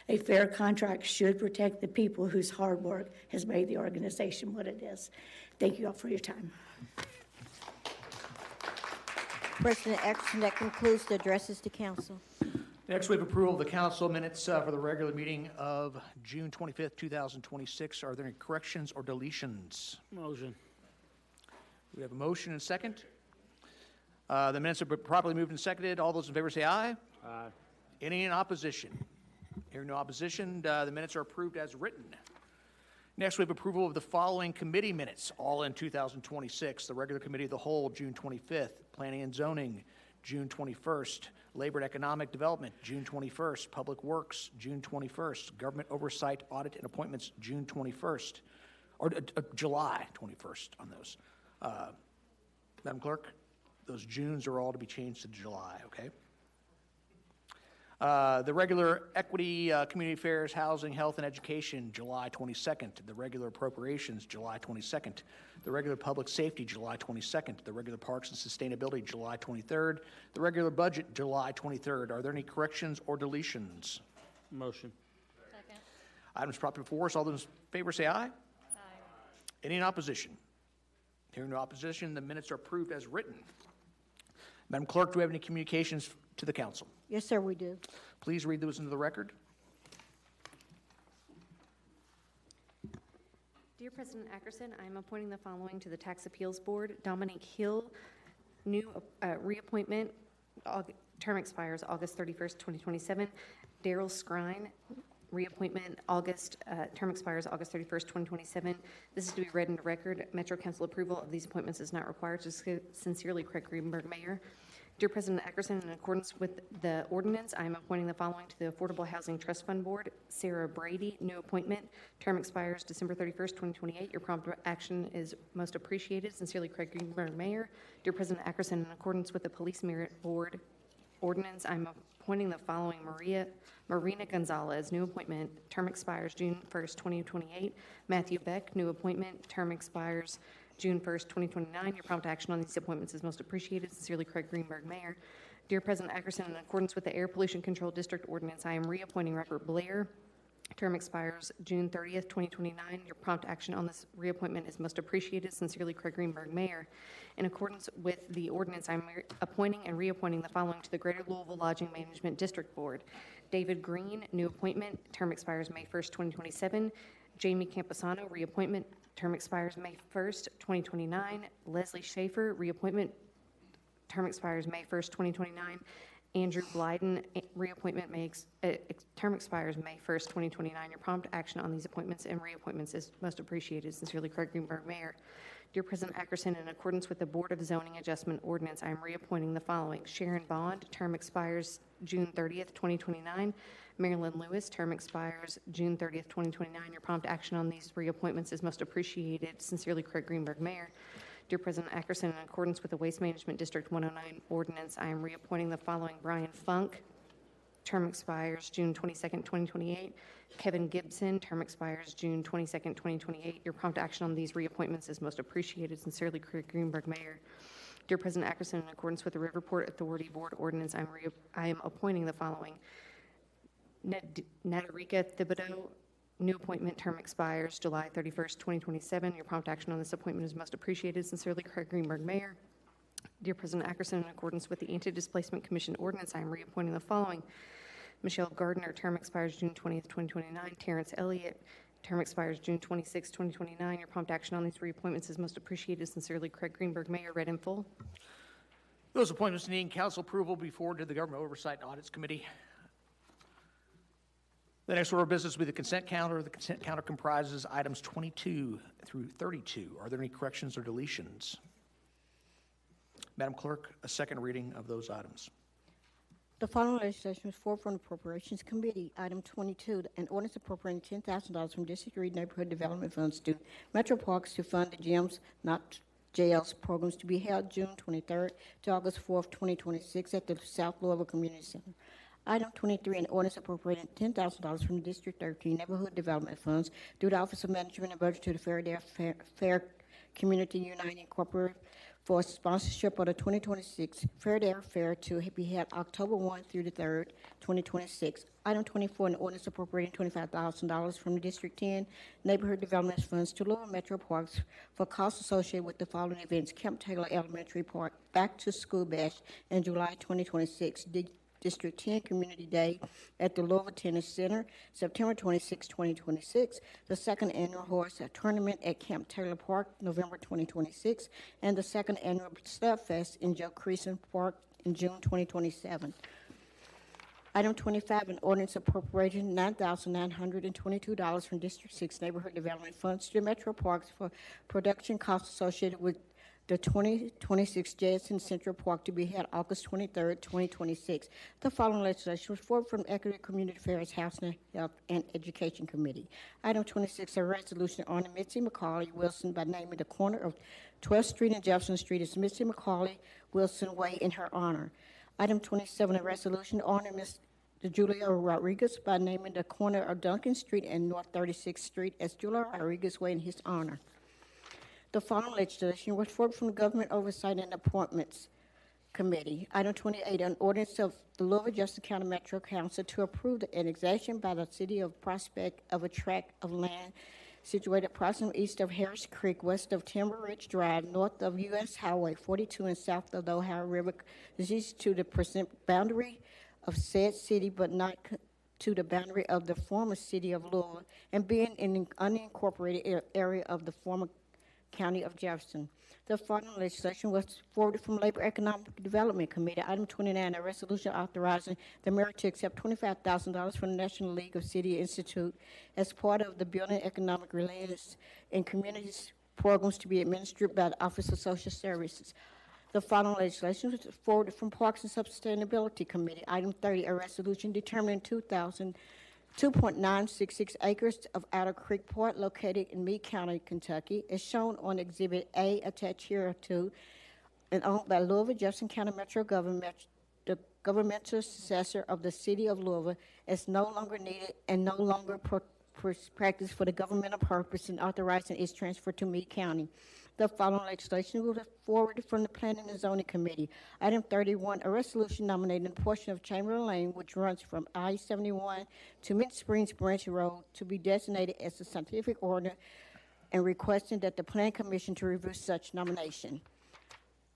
S17: A fair contract should protect the people whose hard work has made the organization what it is. Thank you all for your time.
S6: President Eckerson, that concludes the addresses to council.
S18: Next, we have approval of the council minutes for the regular meeting of June 25th, 2026. Are there any corrections or deletions?
S19: Motion.
S18: We have a motion and a second. The minutes are properly moved and seconded. All those in favor say aye.
S19: Aye.
S18: Any in opposition? Hearing no opposition, the minutes are approved as written. Next, we have approval of the following committee minutes, all in 2026. The regular committee of the whole, June 25th. Planning and zoning, June 21st. Labor and Economic Development, June 21st. Public Works, June 21st. Government Oversight, Audit, and Appointments, June 21st. Or July 21st on those. Madam Clerk, those Junes are all to be changed to July, okay? The regular Equity, Community Affairs, Housing, Health, and Education, July 22nd. The regular Appropriations, July 22nd. The regular Public Safety, July 22nd. The regular Parks and Sustainability, July 23rd. The regular Budget, July 23rd. Are there any corrections or deletions?
S19: Motion.
S11: Second.
S18: Items properly before us. All those in favor say aye. Aye. Any in opposition? Hearing no opposition, the minutes are approved as written. Madam Clerk, do we have any communications to the council?
S6: Yes, sir, we do.
S18: Please read those into the record.
S20: Dear President Ackerson, I am appointing the following to the Tax Appeals Board. Dominique Hill, new reappointment, term expires August 31st, 2027. Daryl Scrine, reappointment, term expires August 31st, 2027. This is to be read into record. Metro Council approval of these appointments is not required. Sincerely, Craig Greenberg, Mayor. Dear President Ackerson, in accordance with the ordinance, I am appointing the following to the Affordable Housing Trust Fund Board. Sarah Brady, new appointment. Term expires December 31st, 2028. Your prompt action is most appreciated. Sincerely, Craig Greenberg, Mayor. Dear President Ackerson, in accordance with the Police Merit Board ordinance, I'm appointing the following: Marina Gonzalez, new appointment. Term expires June 1st, 2028. Matthew Beck, new appointment. Term expires June 1st, 2029. Your prompt action on these appointments is most appreciated. Sincerely, Craig Greenberg, Mayor. Dear President Ackerson, in accordance with the Air Pollution Control District Ordinance, I am reappointing Robert Blair. Term expires June 30th, 2029. Your prompt action on this reappointment is most appreciated. Sincerely, Craig Greenberg, Mayor. In accordance with the ordinance, I'm appointing and reappointing the following to the Greater Louisville Lodging Management District Board. David Green, new appointment. Term expires May 1st, 2027. Jamie Camposano, reappointment. Term expires May 1st, 2029. Leslie Schaefer, reappointment. Term expires May 1st, 2029. Andrew Blyden, reappointment, term expires May 1st, 2029. Your prompt action on these appointments and reappointments is most appreciated. Sincerely, Craig Greenberg, Mayor. Dear President Ackerson, in accordance with the Board of Zoning Adjustment Ordinance, I am reappointing the following: Sharon Bond, term expires June 30th, 2029. Marilyn Lewis, term expires June 30th, 2029. Your prompt action on these reappointments is most appreciated. Sincerely, Craig Greenberg, Mayor. Dear President Ackerson, in accordance with the Waste Management District 109 ordinance, I am reappointing the following: Brian Funk, term expires June 22nd, 2028. Kevin Gibson, term expires June 22nd, 2028. Your prompt action on these reappointments is most appreciated. Sincerely, Craig Greenberg, Mayor. Dear President Ackerson, in accordance with the Riverport Authority Board ordinance, I am appointing the following: Natarika Thibodeau, new appointment, term expires July 31st, 2027. Your prompt action on this appointment is most appreciated. Sincerely, Craig Greenberg, Mayor. Dear President Ackerson, in accordance with the Anti-Displacement Commission ordinance, I am reappointing the following: Michelle Gardner, term expires June 20th, 2029. Terrence Elliott, term expires June 26th, 2029. Your prompt action on these reappointments is most appreciated. Sincerely, Craig Greenberg, Mayor. Read in full.
S18: Those appointments needing council approval be forwarded to the Government Oversight and Audits Committee. The next order of business will be the consent calendar. The consent calendar comprises items 22 through 32. Are there any corrections or deletions? Madam Clerk, a second reading of those items.
S6: The following legislation was forwarded from the Appropriations Committee. Item 22, an ordinance appropriating $10,000 from District 3 Neighborhood Development Funds to Metro Parks to fund the gyms, not jails, programs to be held June 23rd to August 4th, 2026 at the South Louisville Community Center. Item 23, an ordinance appropriating $10,000 from the District 13 Neighborhood Development Funds through the Office of Management and Budget to the Fair Community United Incorporated for sponsorship of the 2026 Fair Fair to be held October 1 through the 3rd, 2026. Item 24, an ordinance appropriating $25,000 from the District 10 Neighborhood Development Funds to Louisville Metro Parks for costs associated with the following events: Camp Taylor Elementary Park Back to School Bash in July 2026, District 10 Community Day at the Louisville Tennis Center, September 26, 2026, the second annual horse tournament at Camp Taylor Park, November 2026, and the second annual Stud Fest in Joe Creason Park in June 2027. Item 25, an ordinance appropriating $9,922 from District 6 Neighborhood Development Funds to the Metro Parks for production costs associated with the 2026 Jazz in Central Park to be held August 23rd, 2026. The following legislation was forwarded from Equity, Community Affairs, Housing, Health, and Education Committee. Item 26, a resolution honoring Mitzi McCauley Wilson by naming the corner of 12th Street and Jefferson Street as Mitzi McCauley Wilson Way in her honor. Item 27, a resolution honoring Ms. Julia Rodriguez by naming the corner of Duncan Street and North 36th Street as Julia Rodriguez Way in his honor. The following legislation was forwarded from the Government Oversight and Appointments Committee. Item 28, an ordinance of the Louisville Jefferson County Metro Council to approve the annexation by the City of Prospect of a tract of land situated approximately east of Harris Creek, west of Timber Ridge Drive, north of U.S. Highway 42, and south of the Ohio River, is to the present boundary of said city, but not to the boundary of the former city of Louisville, and being in an unincorporated area of the former County of Jefferson. The following legislation was forwarded from Labor Economic Development Committee. Item 29, a resolution authorizing the mayor to accept $25,000 from the National League of City Institute as part of the Building Economic Relations and Communities programs to be administered by the Office of Social Services. The following legislation was forwarded from Parks and Sustainability Committee. Item 30, a resolution determining 2.966 acres of Otter Creek Park located in Meade County, Kentucky, is shown on Exhibit A attached here to and owned by Louisville, Jefferson County Metro Government, the governmental successor of the City of Louisville, is no longer needed and no longer practiced for the governmental purpose and authorizing its transfer to Meade County. The following legislation was forwarded from the Planning and Zoning Committee. Item 31, a resolution nominating a portion of Chamberlain Lane, which runs from I-71 to Mint Springs Branch Road, to be designated as a scientific order and requesting that the Plan Commission to review such nomination.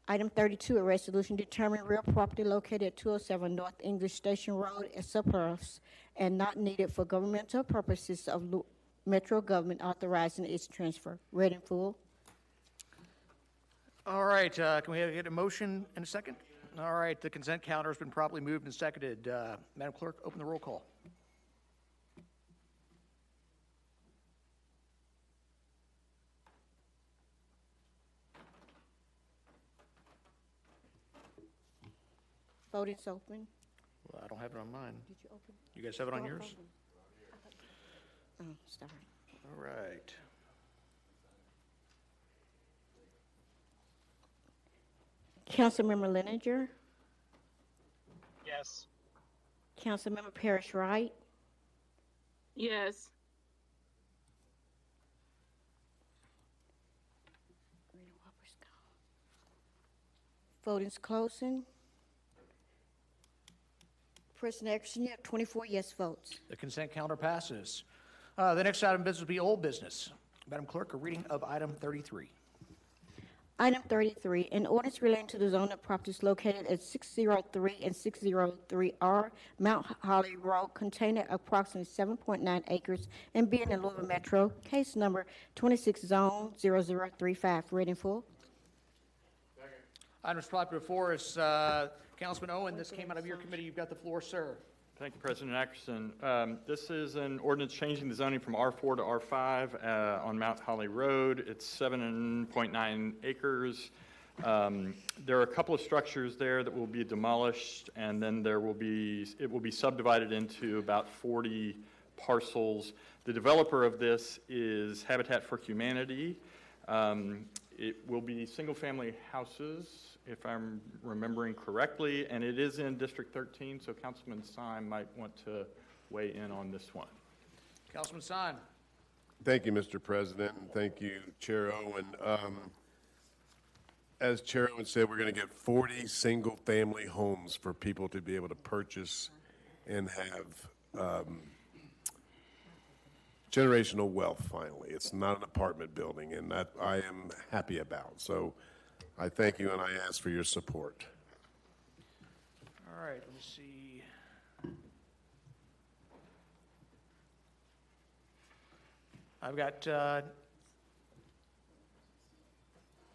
S6: Item 32, a resolution determining real property located at 207 North English Station Road as surplus and not needed for governmental purposes of Metro government, authorizing its transfer. Read in full.
S18: All right, can we get a motion and a second? All right, the consent calendar has been properly moved and seconded. Madam Clerk, open the roll call.
S6: Voting's open.
S18: Well, I don't have it on mine.
S6: Did you open?
S18: You guys have it on yours?
S6: Oh, sorry.
S18: All right.
S6: Councilmember Leninger,
S7: Yes.
S6: Councilmember Parrish Wright,
S19: Yes.
S6: voting's closing. President Eckerson, you have 24 yes votes.
S18: The consent calendar passes. The next item of business will be old business. Madam Clerk, a reading of item 33.
S6: Item 33, an ordinance relating to the zone of properties located at 603 and 603R Mount Holly Road, containing approximately 7.9 acres and being in Louisville Metro, case number 26 zone 0035. Read in full.
S18: Items brought before us, Councilman Owen, this came out of your committee. You've got the floor, sir.
S19: Thank you, President Ackerson. This is an ordinance changing the zoning from R4 to R5 on Mount Holly Road. It's 7.9 acres. There are a couple of structures there that will be demolished, and then it will be subdivided into about 40 parcels. The developer of this is Habitat for Humanity. It will be single-family houses, if I'm remembering correctly, and it is in District 13, so Councilman Syme might want to weigh in on this one.
S18: Councilman Syme.
S21: Thank you, Mr. President, and thank you, Chair Owen. As Chair Owen said, we're going to get 40 single-family homes for people to be able to purchase and have generational wealth, finally. It's not an apartment building, and that I am happy about. So I thank you, and I ask for your support.
S18: All right, let me see. I've got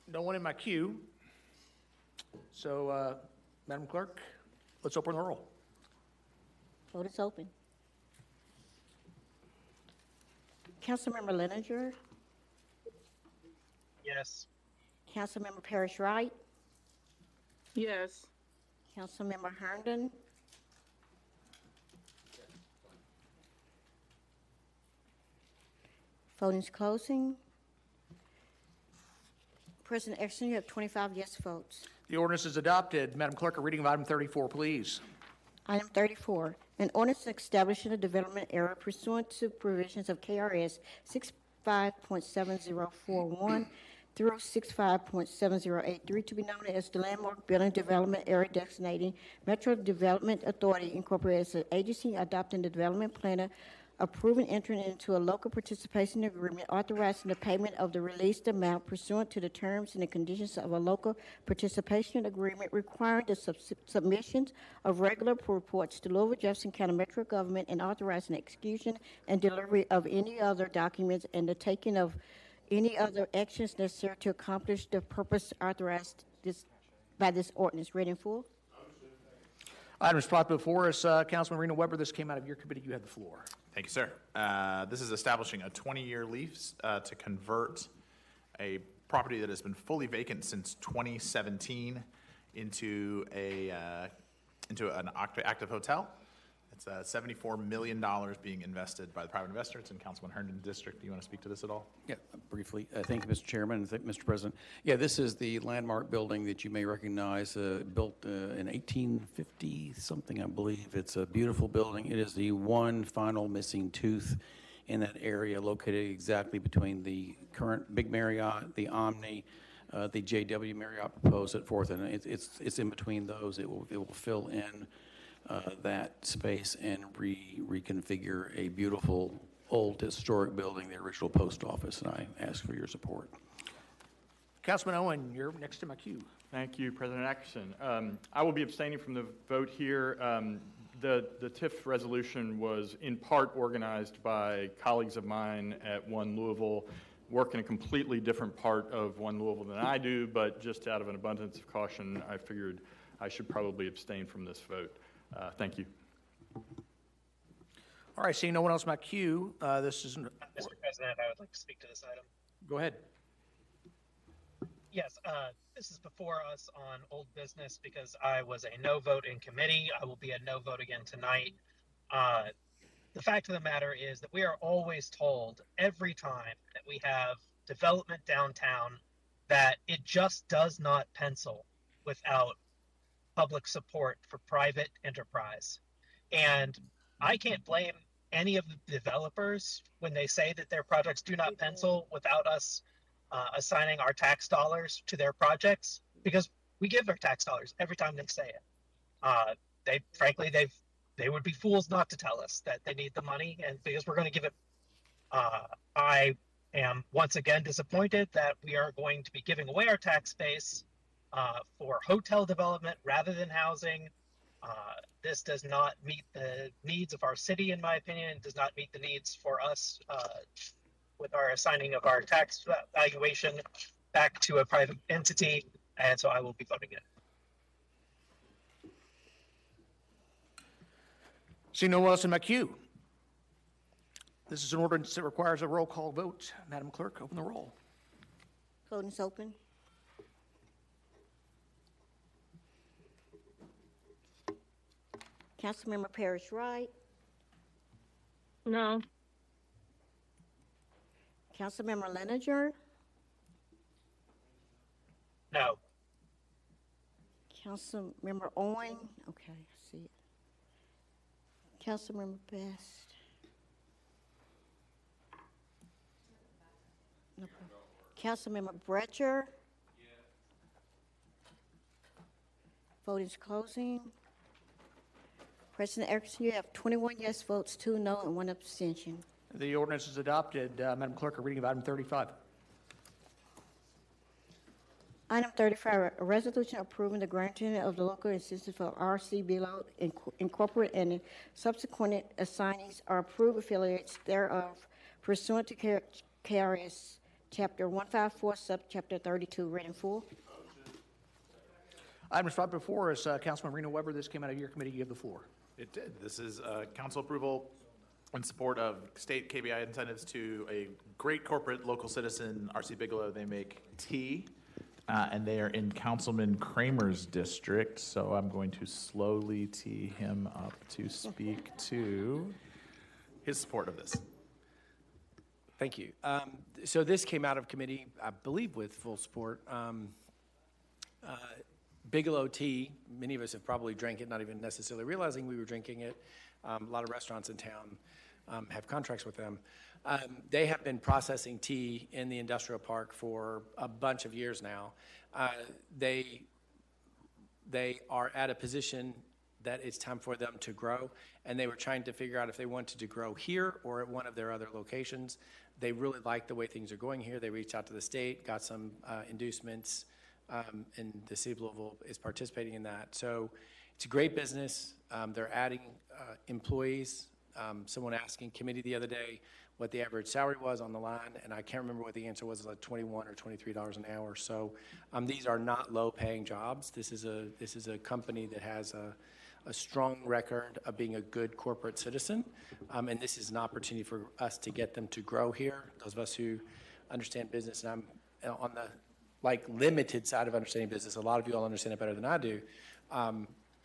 S18: no one in my queue. So, Madam Clerk, let's open the roll.
S6: Vote is open. Councilmember Leninger,
S7: Yes.
S6: Councilmember Parrish Wright,
S19: Yes.
S6: Councilmember Herndon, voting's closing. President Eckerson, you have 25 yes votes.
S18: The ordinance is adopted. Madam Clerk, a reading of item 34, please.
S6: Item 34, an ordinance establishing a development area pursuant to provisions of KRS 65.7041 through 65.7083 to be known as the Landmark Building Development Area, designating Metro Development Authority Incorporated as an agency adopting the development plan, approving entering into a local participation agreement, authorizing the payment of the released amount pursuant to the terms and the conditions of a local participation agreement, requiring the submissions of regular reports to Louisville, Jefferson County Metro Government, and authorizing the execution and delivery of any other documents and the taking of any other actions necessary to accomplish the purpose authorized by this ordinance. Read in full.
S18: Items brought before us, Councilman Reno Weber, this came out of your committee. You have the floor.
S1: Thank you, sir. This is establishing a 20-year lease to convert a property that has been fully vacant since 2017 into an active hotel. It's $74 million being invested by the private investor. It's in Councilman Herndon's district. Do you want to speak to this at all?
S22: Yeah, briefly. Thank you, Mr. Chairman, and Mr. President. Yeah, this is the landmark building that you may recognize, built in 1850-something, I believe. It's a beautiful building. It is the one final missing tooth in that area, located exactly between the current Big Marriott, the Omni, the JW Marriott proposed at Fourth, and it's in between those. It will fill in that space and reconfigure a beautiful old historic building, the original post office, and I ask for your support.
S18: Councilman Owen, you're next to my queue.
S1: Thank you, President Atkinson. I will be abstaining from the vote here. The TIF resolution was in part organized by colleagues of mine at One Louisville, work in a completely different part of One Louisville than I do, but just out of an abundance of caution, I figured I should probably abstain from this vote. Thank you.
S18: All right, seeing no one else in my queue, this is...
S7: Mr. President, I would like to speak to this item.
S18: Go ahead.
S7: Yes, this is before us on old business because I was a no vote in committee. I will be a no vote again tonight. The fact of the matter is that we are always told every time that we have development downtown that it just does not pencil without public support for private enterprise. And I can't blame any of the developers when they say that their projects do not pencil without us assigning our tax dollars to their projects, because we give their tax dollars every time they say it. They would be fools not to tell us that they need the money, and because we're going to give it. I am once again disappointed that we are going to be giving away our tax base for hotel development rather than housing. This does not meet the needs of our city, in my opinion. It does not meet the needs for us with our assigning of our tax valuation back to a private entity, and so I will be voting it.
S18: See no one else in my queue. This is an ordinance that requires a roll call vote. Madam Clerk, open the roll.
S6: Voting is open. Councilmember Parrish Wright.
S16: No.
S6: Councilmember Leninger.
S7: No.
S6: Councilmember Owen. Okay, I see it. Councilmember Best. No problem. Councilmember Bretcher. Vote is closing. President Erickson, you have 21 yes votes, 2 no, and 1 abstention.
S18: The ordinance is adopted. Madam Clerk, a reading of item 35.
S6: Item 35, a resolution approving the granting of the local assistance for RC Below Incorporated and subsequent assignees or approved affiliates thereof pursuant to KRS Chapter 154, Subchapter 32. Read in full.
S18: Items brought before us, Councilman Reno Weber, this came out of your committee. You have the floor.
S1: It did. This is council approval in support of state KBI incentives to a great corporate local citizen, RC Bigelow. They make tea, and they are in Councilman Kramer's district, so I'm going to slowly tee him up to speak to his support of this.
S23: Thank you. So this came out of committee, I believe, with full support. Bigelow tea, many of us have probably drank it, not even necessarily realizing we were drinking it. A lot of restaurants in town have contracts with them. They have been processing tea in the industrial park for a bunch of years now. They are at a position that it's time for them to grow, and they were trying to figure out if they wanted to grow here or at one of their other locations. They really like the way things are going here. They reached out to the state, got some inducements, and the city of Louisville is participating in that. So it's a great business. They're adding employees. Someone asked in committee the other day, what the average salary was on the line, and I can't remember what the answer was, like $21 or $23 an hour. So these are not low-paying jobs. This is a company that has a strong record of being a good corporate citizen, and this is an opportunity for us to get them to grow here. Those of us who understand business, and I'm on the limited side of understanding business. A lot of you all understand it better than I do.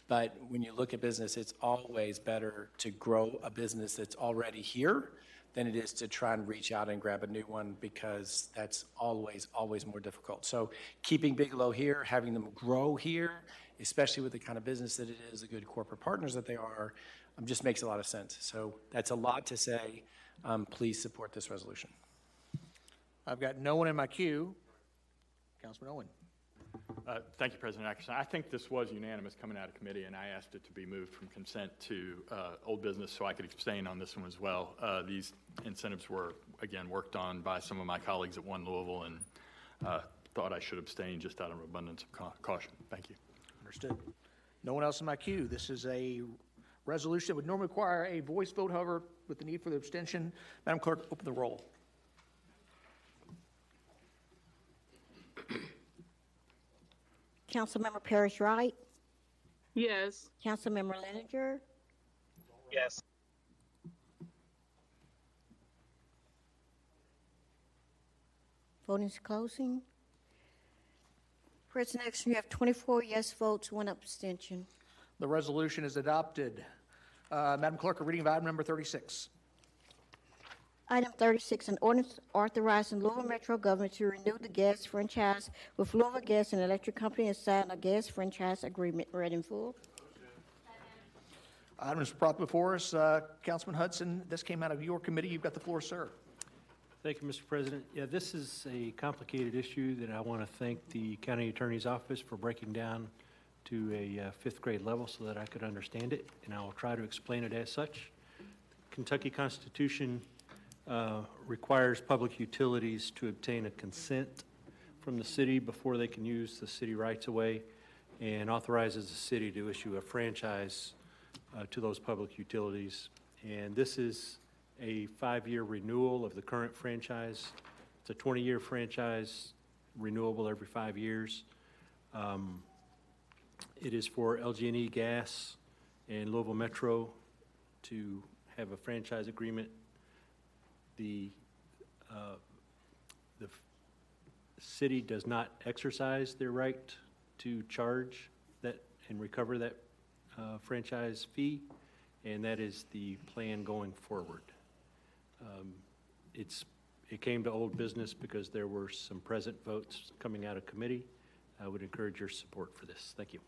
S23: But when you look at business, it's always better to grow a business that's already here than it is to try and reach out and grab a new one, because that's always more difficult. So keeping Bigelow here, having them grow here, especially with the kind of business that it is, the good corporate partners that they are, just makes a lot of sense. So that's a lot to say. Please support this resolution.
S18: I've got no one in my queue. Councilman Owen.
S1: Thank you, President Atkinson. I think this was unanimous coming out of committee, and I asked it to be moved from consent to old business so I could abstain on this one as well. These incentives were, again, worked on by some of my colleagues at One Louisville, and thought I should abstain just out of abundance of caution. Thank you.
S18: Understood. No one else in my queue. This is a resolution that would normally require a voice vote, however, with the need for the abstention. Madam Clerk, open the roll.
S6: Councilmember Parrish Wright?
S3: Yes.
S6: Councilmember Leninger?
S7: Yes.
S6: Voting is closing. President Nixon, you have 24 yes votes, 1 abstention.
S18: The resolution is adopted. Madam Clerk, a reading of item number 36.
S6: Item 36, an ordinance authorizing Louisville Metro government to renew the gas franchise with Louisville Gas and Electric Company and sign a gas franchise agreement. Read in full.
S18: Item is brought before us. Councilman Hudson, this came out of your committee. You've got the floor, sir.
S4: Thank you, Mr. President. Yeah, this is a complicated issue that I want to thank the County Attorney's Office for breaking down to a 5th grade level so that I could understand it, and I will try to explain it as such. Kentucky Constitution requires public utilities to obtain a consent from the city before they can use the city rights-of-way, and authorizes the city to issue a franchise to those public utilities. And this is a 5-year renewal of the current franchise. It's a 20-year franchise, renewable every 5 years. It is for LG&E Gas and Louisville Metro to have a franchise agreement. The city does not exercise their right to charge that and recover that franchise fee, and that is the plan going forward. It came to old business because there were some present votes coming out of committee. I would encourage your support for this. Thank you.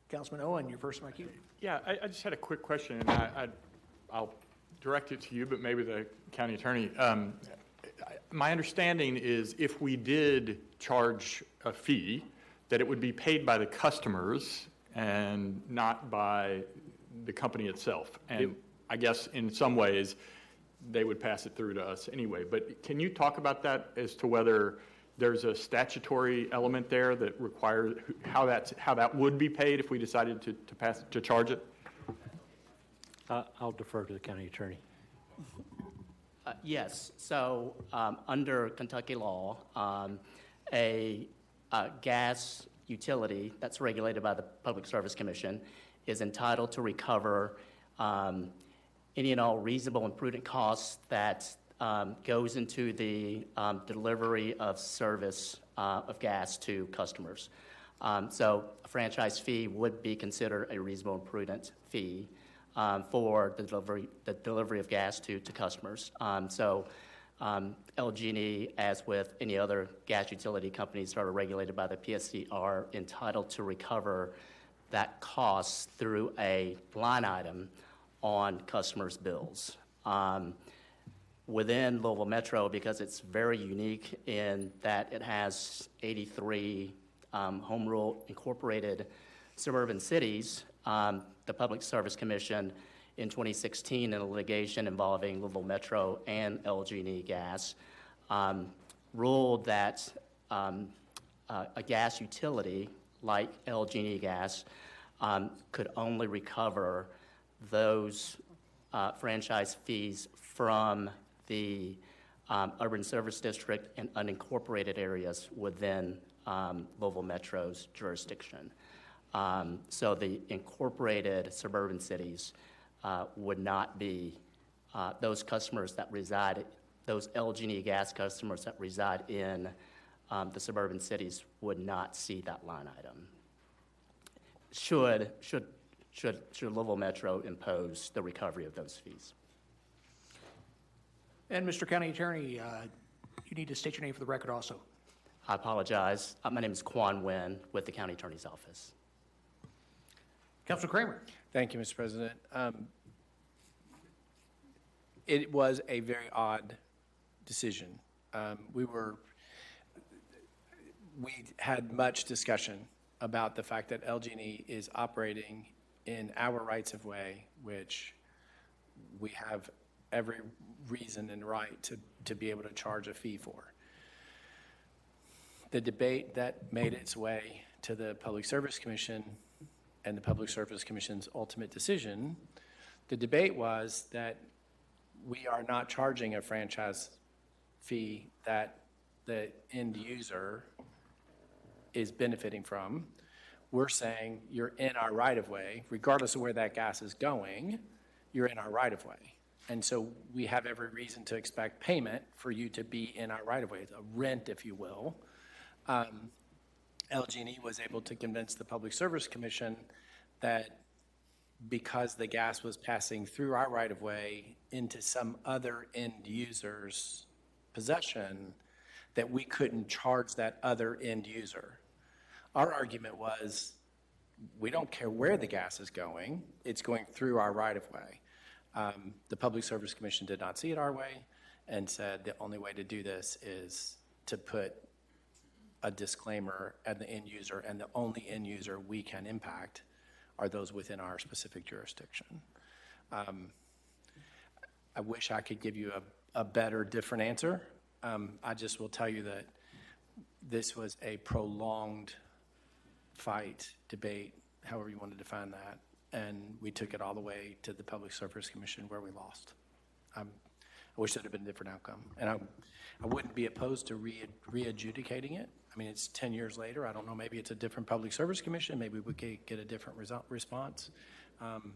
S18: Councilman Owen, you're first in my queue.
S1: Yeah, I just had a quick question, and I'll direct it to you, but maybe the county attorney. My understanding is if we did charge a fee, that it would be paid by the customers and not by the company itself. And I guess in some ways, they would pass it through to us anyway. But can you talk about that as to whether there's a statutory element there that requires how that would be paid if we decided to charge it?
S4: I'll defer to the county attorney.
S8: Yes. So under Kentucky law, a gas utility that's regulated by the Public Service Commission is entitled to recover any and all reasonable and prudent costs that goes into the delivery of service of gas to customers. So a franchise fee would be considered a reasonable and prudent fee for the delivery of gas to customers. So LG&E, as with any other gas utility companies that are regulated by the PSC, are entitled to recover that cost through a line item on customers' bills. Within Louisville Metro, because it's very unique in that it has 83 home rule incorporated suburban cities, the Public Service Commission in 2016 in a litigation involving Louisville Metro and LG&E Gas ruled that a gas utility like LG&E Gas could only recover those franchise fees from the urban service district and unincorporated areas within Louisville Metro's jurisdiction. So the incorporated suburban cities would not be, those customers that reside, those LG&E gas customers that reside in the suburban cities would not see that line item. Should Louisville Metro impose the recovery of those fees?
S18: And Mr. County Attorney, you need to state your name for the record also.
S8: I apologize. My name is Quan Nguyen with the County Attorney's Office.
S18: Councilor Kramer.
S23: Thank you, Mr. President. It was a very odd decision. We had much discussion about the fact that LG&E is operating in our rights of way, which we have every reason and right to be able to charge a fee for. The debate that made its way to the Public Service Commission and the Public Service Commission's ultimate decision, the debate was that we are not charging a franchise fee that the end user is benefiting from. We're saying you're in our right-of-way, regardless of where that gas is going, you're in our right-of-way. And so we have every reason to expect payment for you to be in our right-of-way, a rent, if you will. LG&E was able to convince the Public Service Commission that because the gas was passing through our right-of-way into some other end user's possession, that we couldn't charge that other end user. Our argument was, we don't care where the gas is going, it's going through our right-of-way. The Public Service Commission did not see it our way and said the only way to do this is to put a disclaimer at the end user, and the only end user we can impact are those within our specific jurisdiction. I wish I could give you a better, different answer. I just will tell you that this was a prolonged fight, debate, however you want to define that, and we took it all the way to the Public Service Commission where we lost. I wish there had been a different outcome, and I wouldn't be opposed to re-adjudicating it. I mean, it's 10 years later. I don't know, maybe it's a different Public Service Commission. Maybe we could get a different response. I'm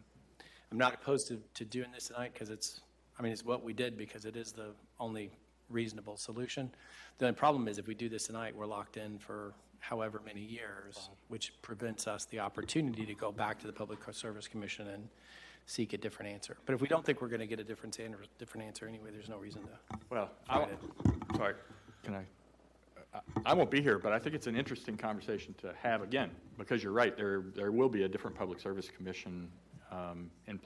S23: not opposed to doing this tonight because it's what we did because it is the only reasonable solution. The only problem is if we do this tonight, we're locked in for however many years, which prevents us the opportunity to go back to the Public Service Commission and seek a different answer. But if we don't think we're going to get a different answer anyway, there's no reason to.
S1: Well, sorry, can I won't be here, but I think it's an interesting conversation to have again, because you're right, there will be a different Public Service Commission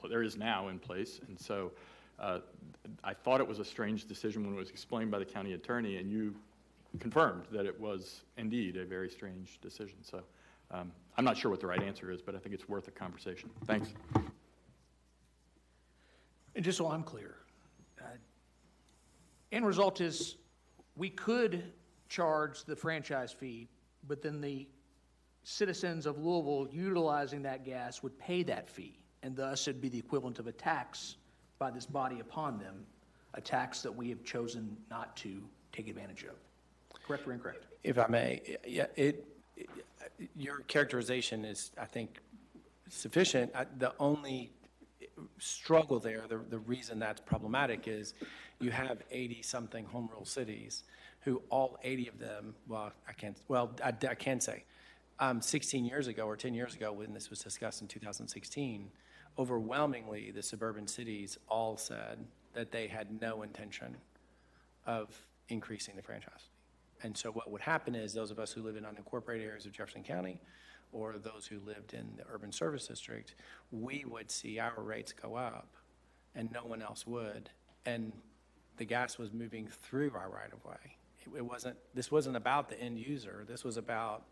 S1: there is now in place, and so I thought it was a strange decision when it was explained by the county attorney, and you confirmed that it was indeed a very strange decision. So I'm not sure what the right answer is, but I think it's worth a conversation. Thanks.
S18: And just so I'm clear, end result is we could charge the franchise fee, but then the citizens of Louisville utilizing that gas would pay that fee, and thus it'd be the equivalent of a tax by this body upon them, a tax that we have chosen not to take advantage of. Correct or incorrect?
S23: If I may, yeah, your characterization is, I think, sufficient. The only struggle there, the reason that's problematic is you have 80-something home rule cities who all 80 of them, I can say, 16 years ago or 10 years ago when this was discussed in 2016, overwhelmingly the suburban cities all said that they had no intention of increasing the franchise. And so what would happen is those of us who live in unincorporated areas of Jefferson County or those who lived in the urban service district, we would see our rates go up and no one else would. And the gas was moving through our right-of-way. This wasn't about the end user. This was about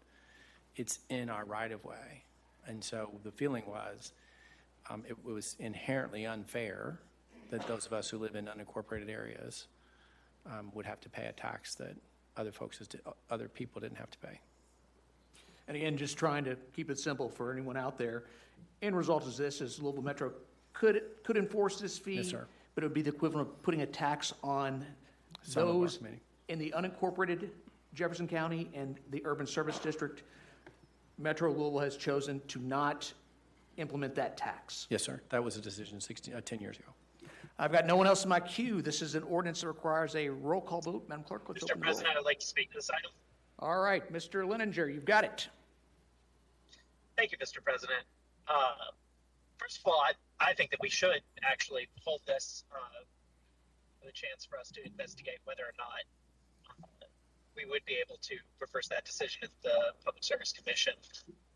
S23: it's in our right-of-way. And so the feeling was it was inherently unfair that those of us who live in unincorporated areas would have to pay a tax that other people didn't have to pay.
S18: And again, just trying to keep it simple for anyone out there, end result is this, is Louisville Metro could enforce this fee.
S23: Yes, sir.
S18: But it would be the equivalent of putting a tax on
S23: Some of our
S18: those
S23: committee.
S18: in the unincorporated Jefferson County and the urban service district. Metro Louisville has chosen to not implement that tax.
S23: Yes, sir. That was a decision 10 years ago.
S18: I've got no one else in my queue. This is an ordinance that requires a roll call vote. Madam Clerk, let's open
S7: Mr.
S18: the roll.
S7: President, I'd like to speak to this item.
S18: All right, Mr. Leninger, you've got it.
S7: Thank you, Mr. President. First of all, I think that we should actually hold this with a chance for us to investigate whether or not we would be able to reverse that decision at the Public Service Commission.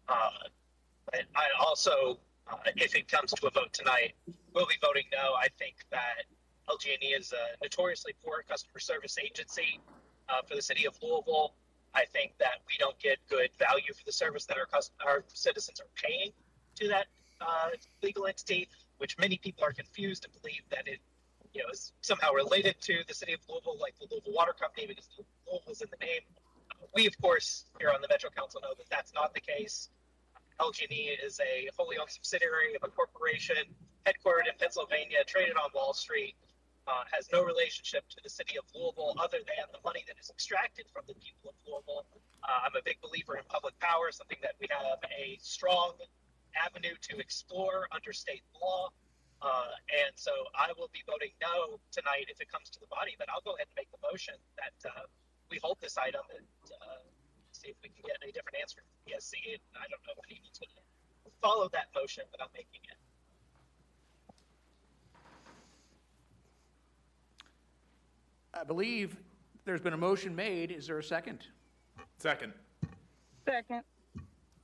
S7: And I also, if it comes to a vote tonight, will be voting no. I think that LG&E is a notoriously poor customer service agency for the city of Louisville. I think that we don't get good value for the service that our citizens are paying to that legal entity, which many people are confused and believe that it is somehow related to the city of Louisville, like the Louisville Water Company, because Louisville is in the name. We, of course, here on the Metro Council know that that's not the case. LG&E is a wholly owned subsidiary of a corporation headquartered in Pennsylvania, traded on Wall Street, has no relationship to the city of Louisville other than the money that is extracted from the people of Louisville. I'm a big believer in public power, something that we have a strong avenue to explore under state law. And so I will be voting no tonight if it comes to the body, but I'll go ahead and make the motion that we hold this item and see if we can get a different answer from PSC. And I don't know if anyone's going to follow that motion, but I'm making it.
S18: I believe there's been a motion made. Is there a second?
S3: Second.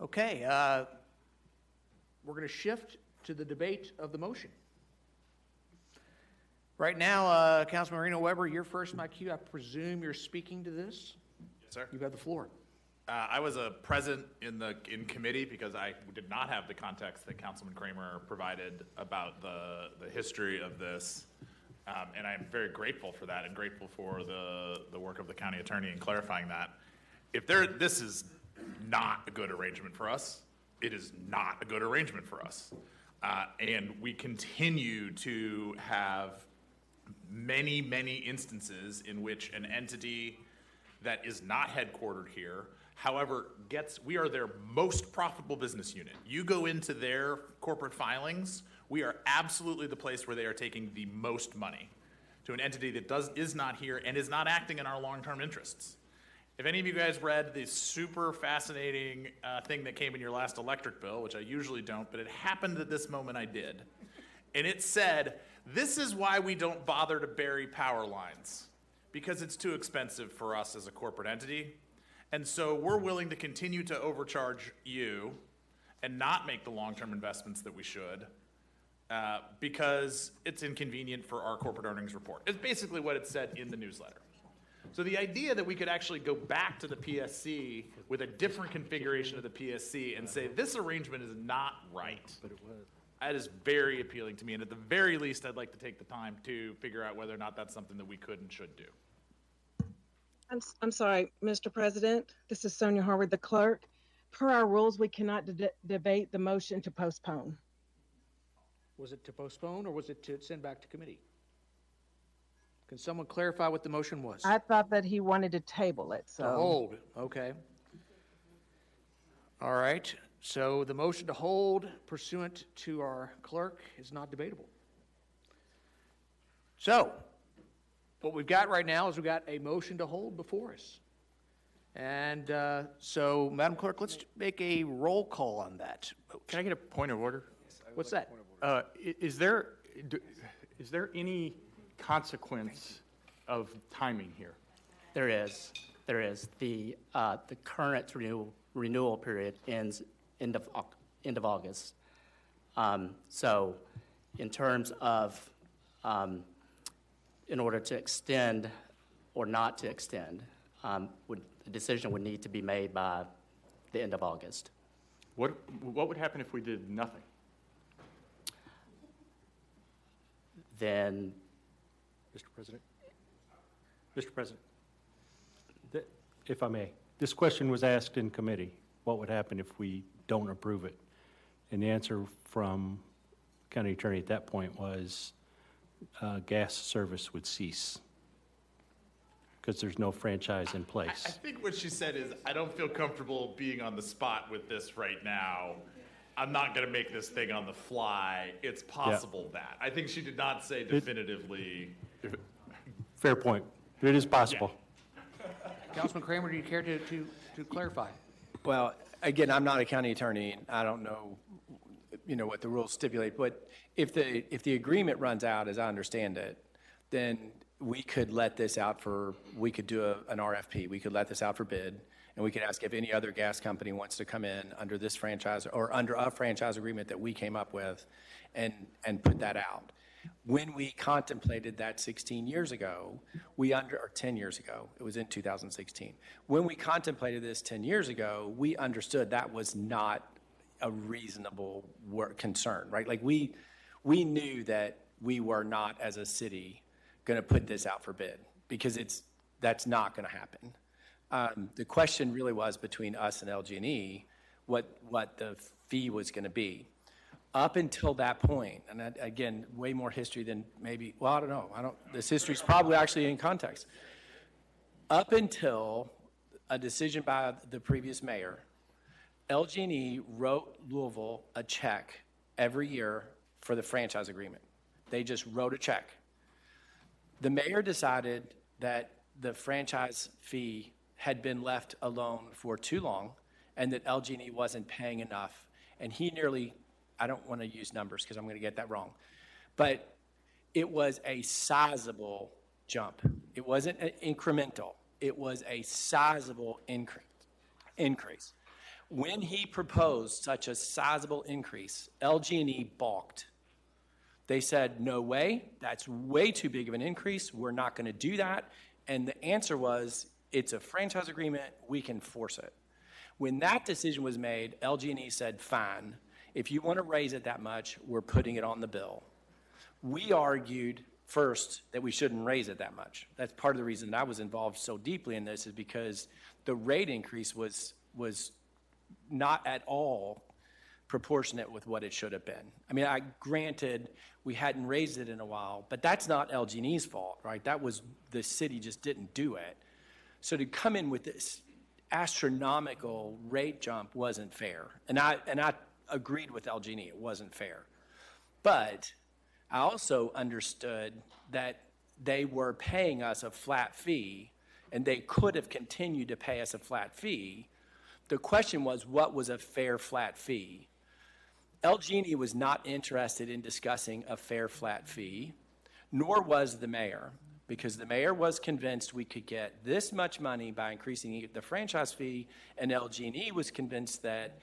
S18: Okay, we're going to shift to the debate of the motion. Right now, Councilman Marino Weber, you're first in my queue. I presume you're speaking to this?
S9: Yes, sir.
S18: You have the floor.
S9: I was present in committee because I did not have the context that Councilman Kramer provided about the history of this. And I am very grateful for that and grateful for the work of the county attorney in clarifying that. This is not a good arrangement for us. It is not a good arrangement for us. And we continue to have many, many instances in which an entity that is not headquartered here, however, we are their most profitable business unit. You go into their corporate filings, we are absolutely the place where they are taking the most money to an entity that is not here and is not acting in our long-term interests. If any of you guys read the super fascinating thing that came in your last electric bill, which I usually don't, but it happened at this moment I did, and it said, this is why we don't bother to bury power lines, because it's too expensive for us as a corporate entity. And so we're willing to continue to overcharge you and not make the long-term investments that we should because it's inconvenient for our corporate earnings report. It's basically what it said in the newsletter. So the idea that we could actually go back to the PSC with a different configuration of the PSC and say this arrangement is not right, that is very appealing to me. And at the very least, I'd like to take the time to figure out whether or not that's something that we could and should do.
S3: I'm sorry, Mr. President. This is Sonia Harvard, the clerk. Per our rules, we cannot debate the motion to postpone.
S18: Was it to postpone or was it to send back to committee? Can someone clarify what the motion was?
S3: I thought that he wanted to table it, so.
S18: To hold, okay. All right, so the motion to hold pursuant to our clerk is not debatable. So, what we've got right now is we've got a motion to hold before us. And so, Madam Clerk, let's make a roll call on that.
S1: Can I get a point of order?
S18: What's that?
S1: Is there any consequence of timing here?
S8: There is. The current renewal period ends end of August. So in terms of in order to extend or not to extend, the decision would need to be made by the end of August.
S1: What would happen if we did nothing?
S8: Then,
S4: Mr. President, if I may, this question was asked in committee. What would happen if we don't approve it? And the answer from county attorney at that point was gas service would cease because there's no franchise in place.
S9: I think what she said is, I don't feel comfortable being on the spot with this right now. I'm not going to make this thing on the fly. It's possible that. I think she did not say definitively.
S4: Fair point. It is possible.
S18: Councilman Kramer, do you care to clarify?
S23: Well, again, I'm not a county attorney, and I don't know, what the rules stipulate, but if the agreement runs out, as I understand it, then we could let this out we could do an RFP. We could let this out for bid, and we could ask if any other gas company wants to come in under this franchise or under a franchise agreement that we came up with and put that out. When we contemplated that 16 years ago, or 10 years ago, it was in 2016. When we contemplated this 10 years ago, we understood that was not a reasonable concern, right? Like we knew that we were not, as a city, going to put this out for bid because that's not going to happen. The question really was between us and LG&E what the fee was going to be. Up until that point, and that, again, way more history than maybe, well, I don't know. This history is probably actually in context. Up until a decision by the previous mayor, LG&E wrote Louisville a check every year for the franchise agreement. They just wrote a check. The mayor decided that the franchise fee had been left alone for too long and that LG&E wasn't paying enough. And he nearly, I don't want to use numbers because I'm going to get that wrong, but it was a sizable jump. It wasn't incremental. It was a sizable increase. When he proposed such a sizable increase, LG&E balked. They said, no way, that's way too big of an increase. We're not going to do that. And the answer was, it's a franchise agreement. We can force it. When that decision was made, LG&E said, fine. If you want to raise it that much, we're putting it on the bill. We argued first that we shouldn't raise it that much. That's part of the reason I was involved so deeply in this is because the rate increase was not at all proportionate with what it should have been. I mean, granted, we hadn't raised it in a while, but that's not LG&E's fault, right? That was the city just didn't do it. So to come in with this astronomical rate jump wasn't fair. And I agreed with LG&E, it wasn't fair. But I also understood that they were paying us a flat fee, and they could have continued to pay us a flat fee. The question was, what was a fair flat fee? LG&E was not interested in discussing a fair flat fee, nor was the mayor, because the mayor was convinced we could get this much money by increasing the franchise fee, and LG&E was convinced that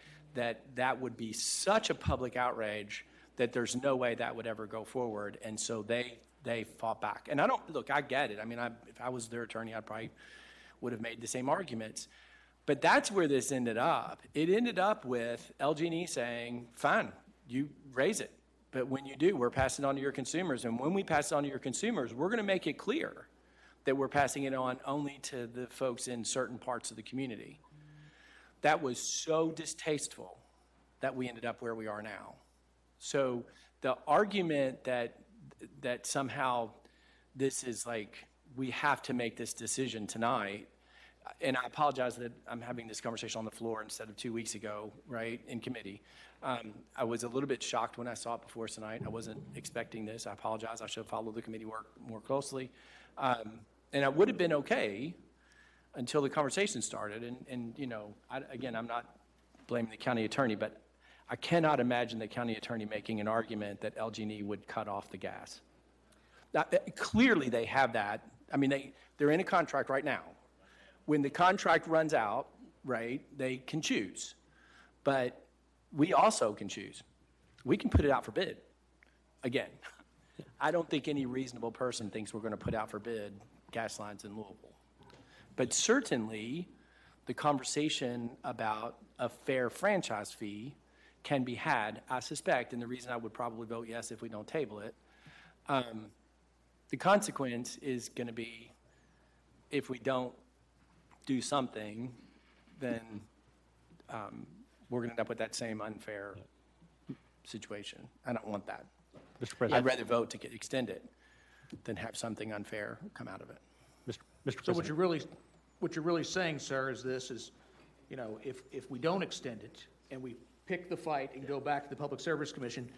S23: would be such a public outrage that there's no way that would ever go forward, and so they fought back. And I get it. I mean, if I was their attorney, I probably would have made the same arguments. But that's where this ended up. It ended up with LG&E saying, fine, you raise it. But when you do, we're passing it on to your consumers. And when we pass it on to your consumers, we're going to make it clear that we're passing it on only to the folks in certain parts of the community. That was so distasteful that we ended up where we are now. So the argument that somehow this is like we have to make this decision tonight, and I apologize that I'm having this conversation on the floor instead of 2 weeks ago, right, in committee. I was a little bit shocked when I saw it before tonight. I wasn't expecting this. I apologize. I should have followed the committee work more closely. And I would have been okay until the conversation started. And again, I'm not blaming the county attorney, but I cannot imagine the county attorney making an argument that LG&E would cut off the gas. Now, clearly they have that. I mean, they're in a contract right now. When the contract runs out, right, they can choose. But we also can choose. We can put it out for bid. Again, I don't think any reasonable person thinks we're going to put out for bid gas lines in Louisville. But certainly, the conversation about a fair franchise fee can be had, I suspect, and the reason I would probably vote yes if we don't table it. The consequence is going to be, if we don't do something, then we're going to end up with that same unfair situation. I don't want that.
S4: Mr. President.
S23: I'd rather vote to extend it than have something unfair come out of it.
S4: Mr.
S18: So
S4: President.
S18: what you're really saying, sir, is, you know, if we don't extend it and we pick the fight and go back to the Public Service Commission,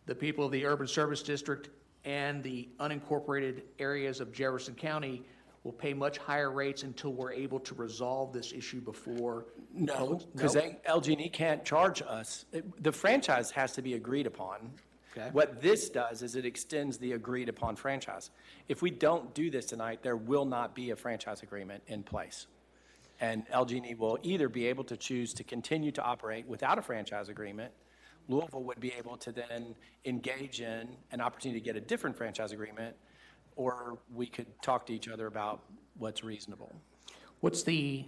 S18: the people of the Urban Service District and the unincorporated areas of Jefferson County will pay much higher rates until we're able to resolve this issue before.
S23: No, because LG&E can't charge us. The franchise has to be agreed upon.
S18: Okay.
S23: What this does is it extends the agreed upon franchise. If we don't do this tonight, there will not be a franchise agreement in place. And LG&E will either be able to choose to continue to operate without a franchise agreement. Louisville would be able to then engage in an opportunity to get a different franchise agreement, or we could talk to each other about what's reasonable.
S18: What's the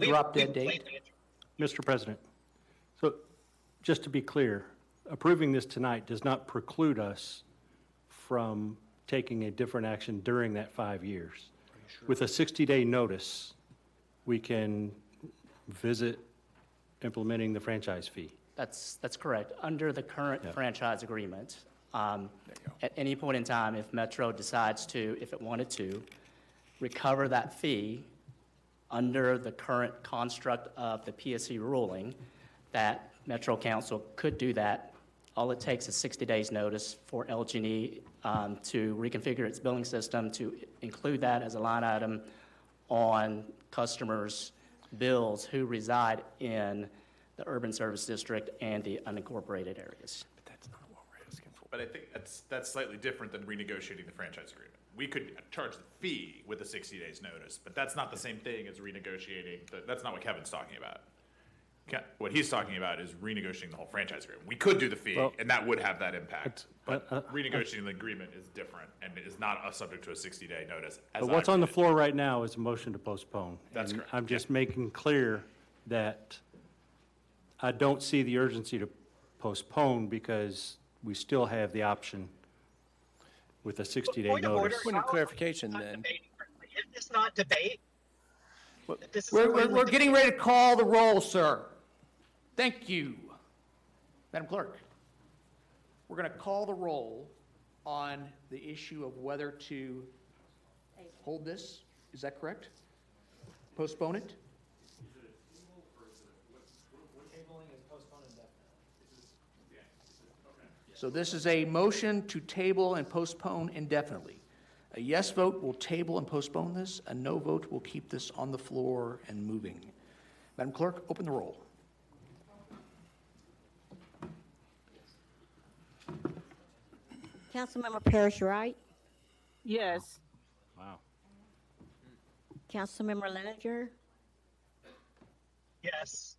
S18: drop dead date?
S4: Mr. President, so just to be clear, approving this tonight does not preclude us from taking a different action during that 5 years. With a 60-day notice, we can visit implementing the franchise fee.
S8: That's correct. Under the current franchise agreement, at any point in time, if Metro decides to, if it wanted to, recover that fee under the current construct of the PSC ruling, that Metro Council could do that. All it takes is 60 days notice for LG&E to reconfigure its billing system to include that as a line item on customers' bills who reside in the urban service district and the unincorporated areas.
S23: But that's not what we're asking for.
S9: But I think that's slightly different than renegotiating the franchise agreement. We could charge the fee with a 60 days notice, but that's not the same thing as renegotiating. That's not what Kevin's talking about. What he's talking about is renegotiating the whole franchise agreement. We could do the fee, and that would have that impact. But renegotiating the agreement is different and is not subject to a 60-day notice.
S4: But what's on the floor right now is a motion to postpone.
S9: That's
S4: And
S9: correct.
S4: I'm just making clear that I don't see the urgency to postpone because we still have the option with a 60-day notice.
S23: Point of clarification then.
S7: Is this not debate?
S18: We're getting ready to call the roll, sir. Thank you. Madam Clerk, we're going to call the roll on the issue of whether to hold this. Is that correct? Postpone it? So this is a motion to table and postpone indefinitely. A yes vote will table and postpone this. A no vote will keep this on the floor and moving. Madam Clerk, open the roll.
S6: Councilmember Parrish Wright,
S16: Yes.
S4: Wow.
S6: Councilmember Leninger,
S7: Yes.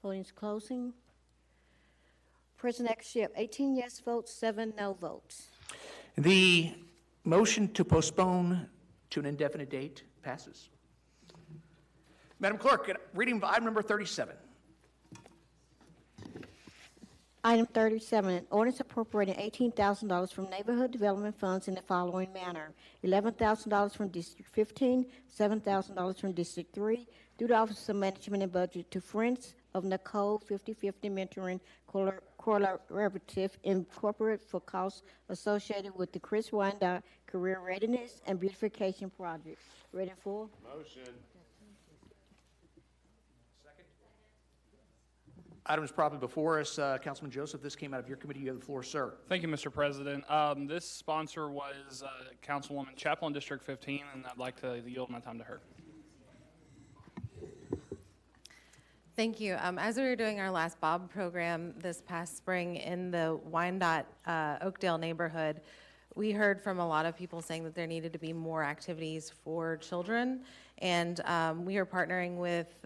S6: voting's closing. President Ekship, 18 yes votes, 7 no votes.
S18: The motion to postpone to an indefinite date passes. Madam Clerk, reading of item number 37.
S6: Item 37, an ordinance appropriating $18,000 from neighborhood development funds in the following manner: $11,000 from District 15, $7,000 from District 3, through the Office of Management and Budget to Friends of Nicole 50/50 Mentoring Collaborative Incorporated for costs associated with the Chris Wyandotte Career Readiness and Beautification Project. Ready for?
S21: Motion.
S18: Items properly before us. Councilman Joseph, this came out of your committee. You have the floor, sir.
S2: Thank you, Mr. President. This sponsor was Councilwoman Chaplin, District 15, and I'd like to yield my time to her.
S10: Thank you. As we were doing our last BOB program this past spring in the Wyandotte Oakdale neighborhood, we heard from a lot of people saying that there needed to be more activities for children, and we are partnering with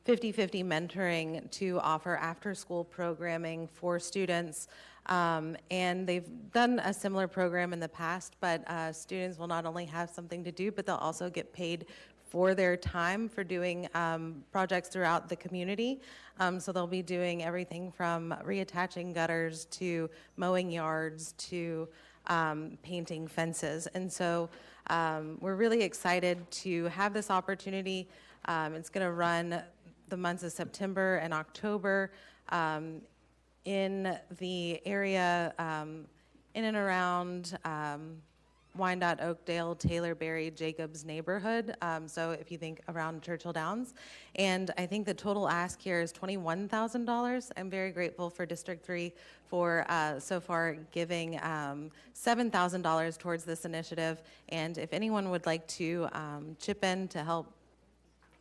S10: 50/50 Mentoring to offer after-school programming for students, and they've done a similar program in the past, but students will not only have something to do, but they'll also get paid for their time for doing projects throughout the community. So they'll be doing everything from reattaching gutters to mowing yards to painting fences. And so we're really excited to have this opportunity. It's going to run the months of September and October in the area in and around Wyandotte, Oakdale, Taylorberry, Jacobs neighborhood. So if you think around Churchill Downs. And I think the total ask here is $21,000. I'm very grateful for District 3 for so far giving $7,000 towards this initiative. And if anyone would like to chip in to help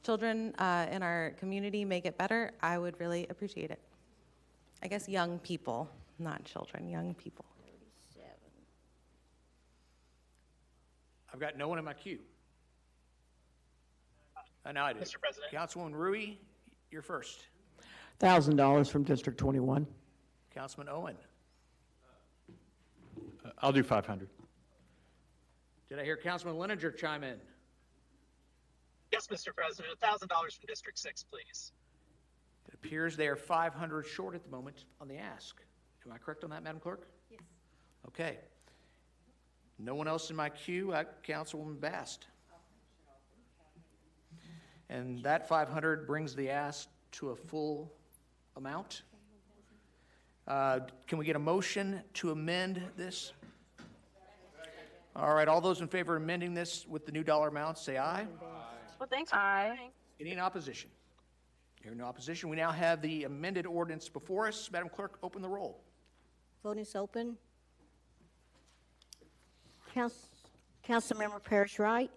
S10: children in our community make it better, I would really appreciate it. I guess young people, not children, young people.
S18: I've got no one in my queue. Now I do.
S7: Mr. President.
S18: Councilwoman Rui, you're first.
S5: $1,000 from District 21.
S18: Councilman Owen.
S1: I'll do 500.
S18: Did I hear Councilman Leninger chime in?
S7: Yes, Mr. President, $1,000 from District 6, please.
S18: It appears they are 500 short at the moment on the ask. Am I correct on that, Madam Clerk?
S10: Yes.
S18: Okay. No one else in my queue. Councilwoman Bast. And that 500 brings the ask to a full amount. Can we get a motion to amend this? All right, all those in favor of amending this with the new dollar amount, say aye.
S12: Well, thanks. Aye.
S18: Any in opposition? Hearing no opposition, we now have the amended ordinance before us. Madam Clerk, open the roll.
S6: Voting is open. Councilmember Parrish Wright?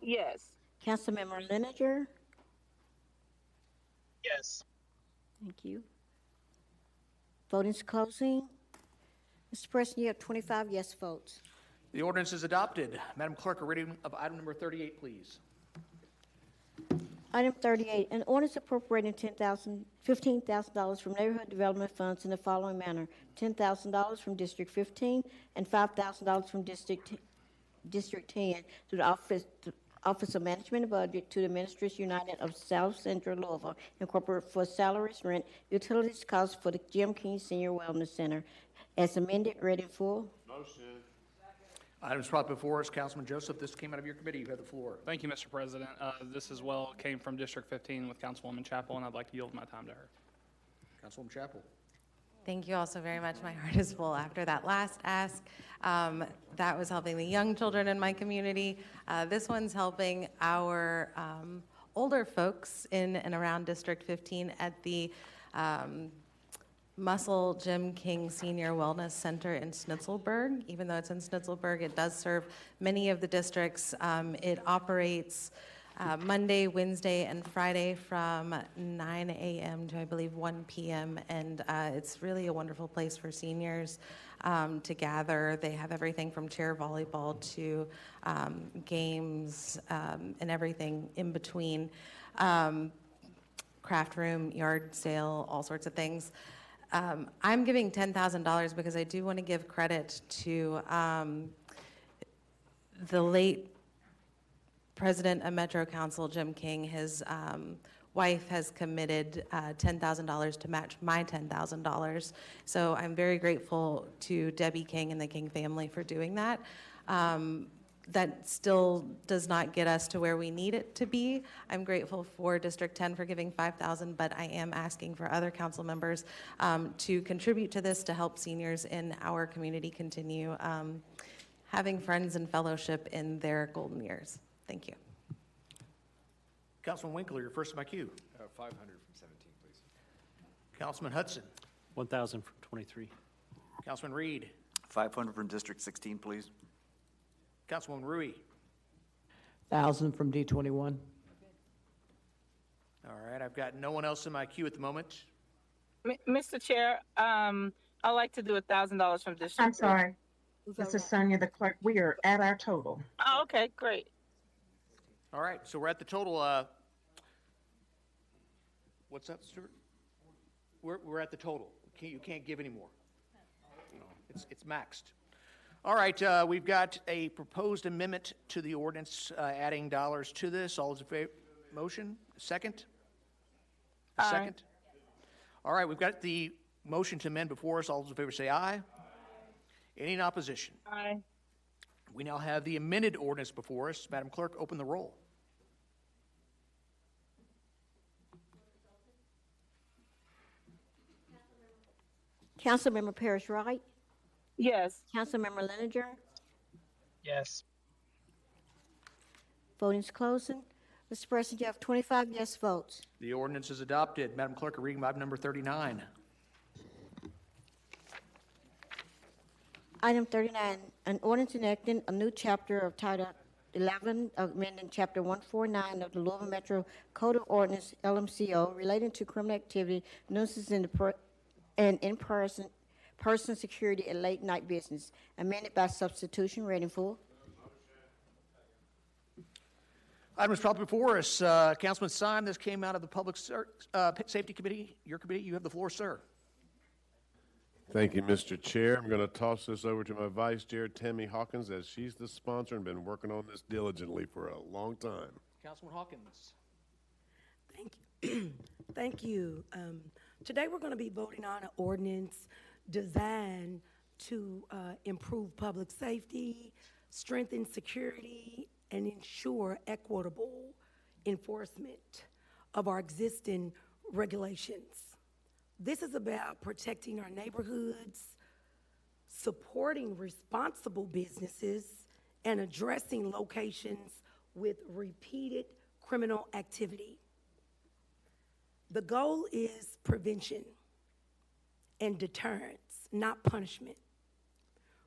S12: Yes.
S6: Councilmember Leninger?
S7: Yes.
S6: Thank you. Voting is closing. Mr. President, you have 25 yes votes.
S18: The ordinance is adopted. Madam Clerk, a reading of item number 38, please.
S6: Item 38, an ordinance appropriating $15,000 from neighborhood development funds in the following manner: $10,000 from District 15 and $5,000 from District 10 to the Office of Management and Budget to the Ministries United of South Central Louisville, Incorporated, for salaries, rent, utilities costs for the Jim King Senior Wellness Center, as amended, read in full.
S18: Motion. Items brought before us. Councilman Joseph, this came out of your committee. You have the floor.
S2: Thank you, Mr. President. This as well came from District 15 with Councilwoman Chapel, and I'd like to yield my time to her.
S18: Councilwoman Chapel.
S10: Thank you all so very much. My heart is full after that last ask. That was helping the young children in my community. This one's helping our older folks in and around District 15 at the Muscle Jim King Senior Wellness Center in Snitzelburg. Even though it's in Snitzelburg, it does serve many of the districts. It operates Monday, Wednesday, and Friday from 9 a.m. to, I believe, 1 p.m. And it's really a wonderful place for seniors to gather. They have everything from chair volleyball to games and everything in between. Craft room, yard sale, all sorts of things. I'm giving $10,000 because I do want to give credit to the late President of Metro Council, Jim King. His wife has committed $10,000 to match my $10,000. So I'm very grateful to Debbie King and the King family for doing that. That still does not get us to where we need it to be. I'm grateful for District 10 for giving $5,000, but I am asking for other council members to contribute to this to help seniors in our community continue having friends and fellowship in their golden years. Thank you.
S18: Councilman Winkler, you're first in my queue.
S13: 500 from 17, please.
S18: Councilman Hudson.
S4: 1,000 from 23.
S18: Councilman Reed.
S13: 500 from District 16, please.
S18: Councilwoman Rui.
S5: 1,000 from D21.
S18: All right, I've got no one else in my queue at the moment.
S12: Mr. Chair, I'd like to do $1,000 from District.
S3: I'm sorry. This is Sonia, the clerk. We are at our total.
S12: Oh, okay, great.
S18: All right, so we're at the total. What's that, Stuart? We're at the total. You can't give any more. It's maxed. All right, we've got a proposed amendment to the ordinance adding dollars to this. All those in favor? Motion? Second?
S12: Aye.
S18: Second? All right, we've got the motion to amend before us. All those in favor say aye. Any in opposition?
S12: Aye.
S18: We now have the amended ordinance before us. Madam Clerk, open the roll.
S6: Councilmember Parrish Wright,
S12: Yes.
S6: Councilmember Leninger.
S7: Yes.
S6: Voting's closing. Mr. President, you have 25 yes votes.
S18: The ordinance is adopted. Madam Clerk, a reading by item number 39.
S6: Item 39, an ordinance enacting a new chapter of Title 11, amending Chapter 149 of the Louisville Metro Code of Ordinance, LMCO, relating to criminal activity, nuisances and in-person security at late-night business, amended by substitution. Read in full.
S18: Item is properly before us. Councilman Syme, this came out of the Public Safety Committee. Your committee, you have the floor, sir.
S21: Thank you, Mr. Chair. I'm going to toss this over to my Vice Chair, Tammy Hawkins, as she's the sponsor and been working on this diligently for a long time.
S18: Councilman Hawkins.
S14: Thank you. Thank you. Today we're going to be voting on an ordinance designed to improve public safety, strengthen security, and ensure equitable enforcement of our existing regulations. This is about protecting our neighborhoods, supporting responsible businesses, and addressing locations with repeated criminal activity. The goal is prevention and deterrence, not punishment.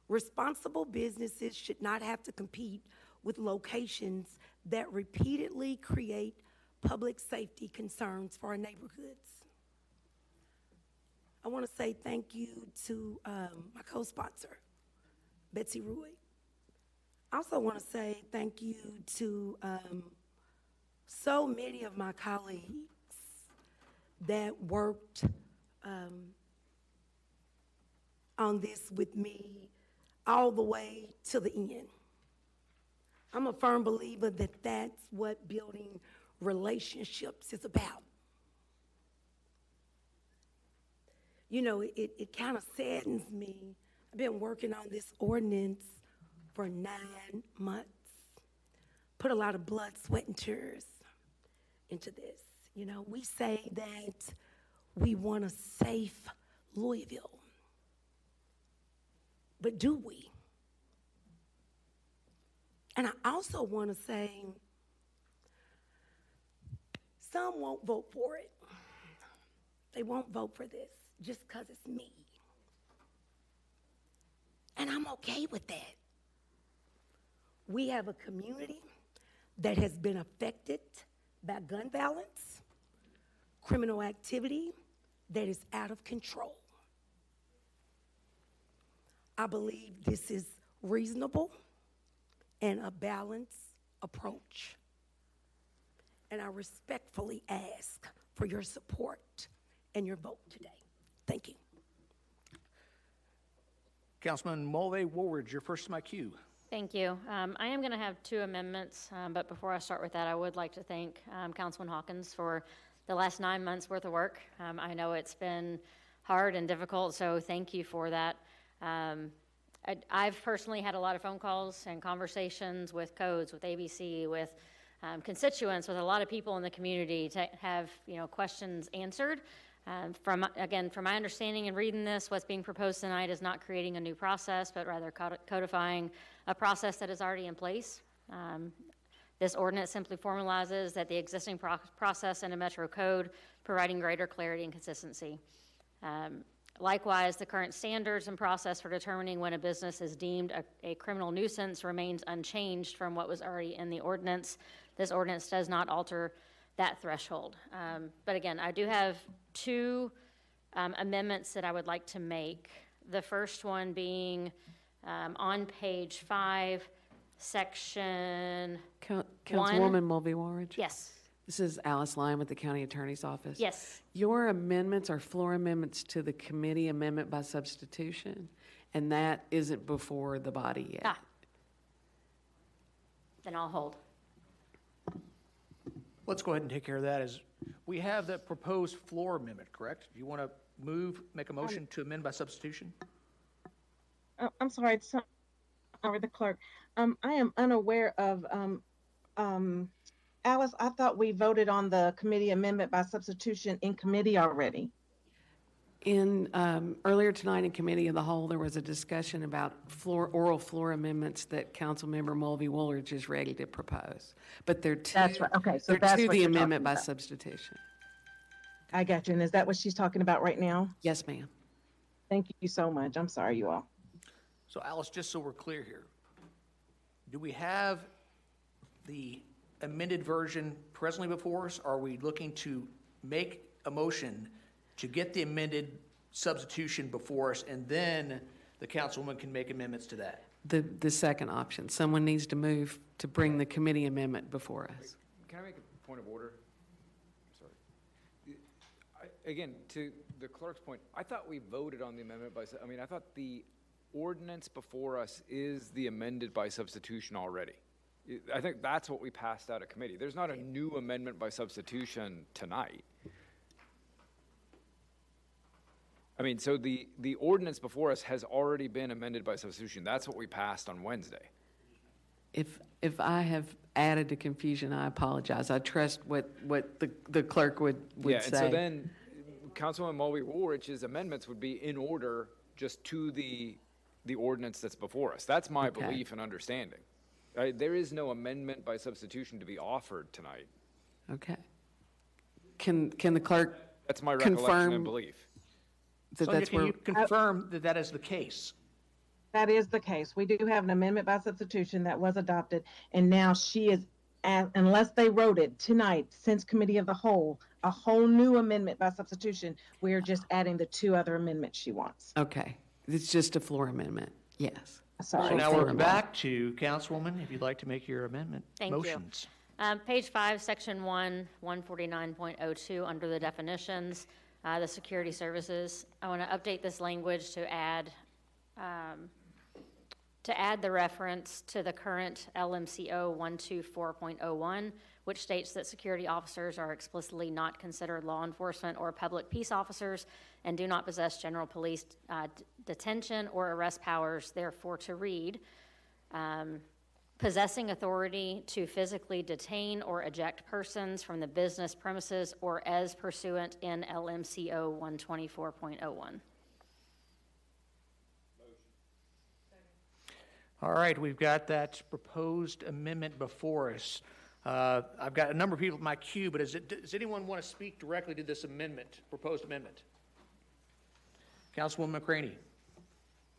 S14: Responsible businesses should not have to compete with locations that repeatedly create public safety concerns for our neighborhoods. I want to say thank you to my co-sponsor, Betsy Rui. I also want to say thank you to so many of my colleagues that worked on this with me all the way to the end. I'm a firm believer that that's what building relationships is about. You know, it kind of saddens me. I've been working on this ordinance for 9 months. Put a lot of blood, sweat, and tears into this. You know, we say that we want a safe Louisville. But do we? And I also want to say some won't vote for it. They won't vote for this just because it's me. And I'm okay with that. We have a community that has been affected by gun violence, criminal activity that is out of control. I believe this is reasonable and a balanced approach. And I respectfully ask for your support and your vote today. Thank you.
S18: Councilman Mulvey-Woolridge, you're first in my queue.
S15: Thank you. I am going to have 2 amendments, but before I start with that, I would like to thank Councilman Hawkins for the last 9 months worth of work. I know it's been hard and difficult, so thank you for that. I've personally had a lot of phone calls and conversations with codes, with ABC, with constituents, with a lot of people in the community to have questions answered. From my understanding and reading this, what's being proposed tonight is not creating a new process, but rather codifying a process that is already in place. This ordinance simply formalizes that the existing process in a Metro Code, providing greater clarity and consistency. Likewise, the current standards and process for determining when a business is deemed a criminal nuisance remains unchanged from what was already in the ordinance. This ordinance does not alter that threshold. But again, I do have 2 amendments that I would like to make. The first one being on page 5, section 1.
S5: Councilwoman Mulvey-Woolridge?
S15: Yes.
S5: This is Alice Lyon with the County Attorney's Office.
S15: Yes.
S5: Your amendments are floor amendments to the committee amendment by substitution, and that isn't before the body yet.
S15: Then I'll hold.
S18: Let's go ahead and take care of that. We have the proposed floor amendment, correct? Do you want to make a motion to amend by substitution?
S3: I'm sorry, it's over the clerk. I am unaware of, Alice, I thought we voted on the committee amendment by substitution in committee already.
S5: Earlier tonight in Committee of the Whole, there was a discussion about oral floor amendments that Councilmember Mulvey Woolridge is ready to propose. But they're to,
S3: That's right. Okay, so
S5: they're
S3: that's
S5: to
S3: what
S5: the
S3: you're
S5: amendment
S3: talking
S5: by
S3: about.
S5: substitution.
S3: I got you. And is that what she's talking about right now?
S5: Yes, ma'am.
S3: Thank you so much. I'm sorry, you all.
S18: So Alice, just so we're clear here, do we have the amended version presently before us? Are we looking to make a motion to get the amended substitution before us, and then the councilwoman can make amendments to that?
S5: The second option. Someone needs to move to bring the committee amendment before us.
S13: Can I make a point of order? I'm sorry. Again, to the clerk's point, I thought we voted on the amendment I thought the ordinance before us is the amended by substitution already. I think that's what we passed out at committee. There's not a new amendment by substitution tonight. I mean, so the ordinance before us has already been amended by substitution. That's what we passed on Wednesday.
S5: If I have added to confusion, I apologize. I trust what the clerk would
S13: Yeah,
S5: say.
S13: and so then Councilwoman Mulvey Woolridge's amendments would be in order just to the ordinance that's before us. That's my
S5: Okay.
S13: belief and understanding. There is no amendment by substitution to be offered tonight.
S5: Okay. Can the clerk
S13: That's my recollection
S5: confirm
S13: and belief.
S5: that
S18: Sonia,
S5: that's
S18: can
S5: where?
S18: you confirm that that is the case?
S3: That is the case. We do have an amendment by substitution that was adopted, and now she is, unless they wrote it tonight, since Committee of the Whole, a whole new amendment by substitution, we're just adding the two other amendments she wants.
S5: Okay. It's just a floor amendment. Yes.
S3: Sorry.
S18: So now
S5: Floor
S18: we're
S5: amendment.
S18: back to Councilwoman, if you'd like to make your amendment
S15: Thank you.
S18: motions.
S15: Page 5, Section 1, 149.02, under the definitions, the security services. I want to update this language to add the reference to the current LMCO 124.01, which states that security officers are explicitly not considered law enforcement or public peace officers and do not possess general police detention or arrest powers, therefore to read, possessing authority to physically detain or eject persons from the business premises or as pursuant in LMCO 124.01.
S18: All right, we've got that proposed amendment before us. I've got a number of people in my queue, but does anyone want to speak directly to this amendment, proposed amendment? Councilwoman McCraney.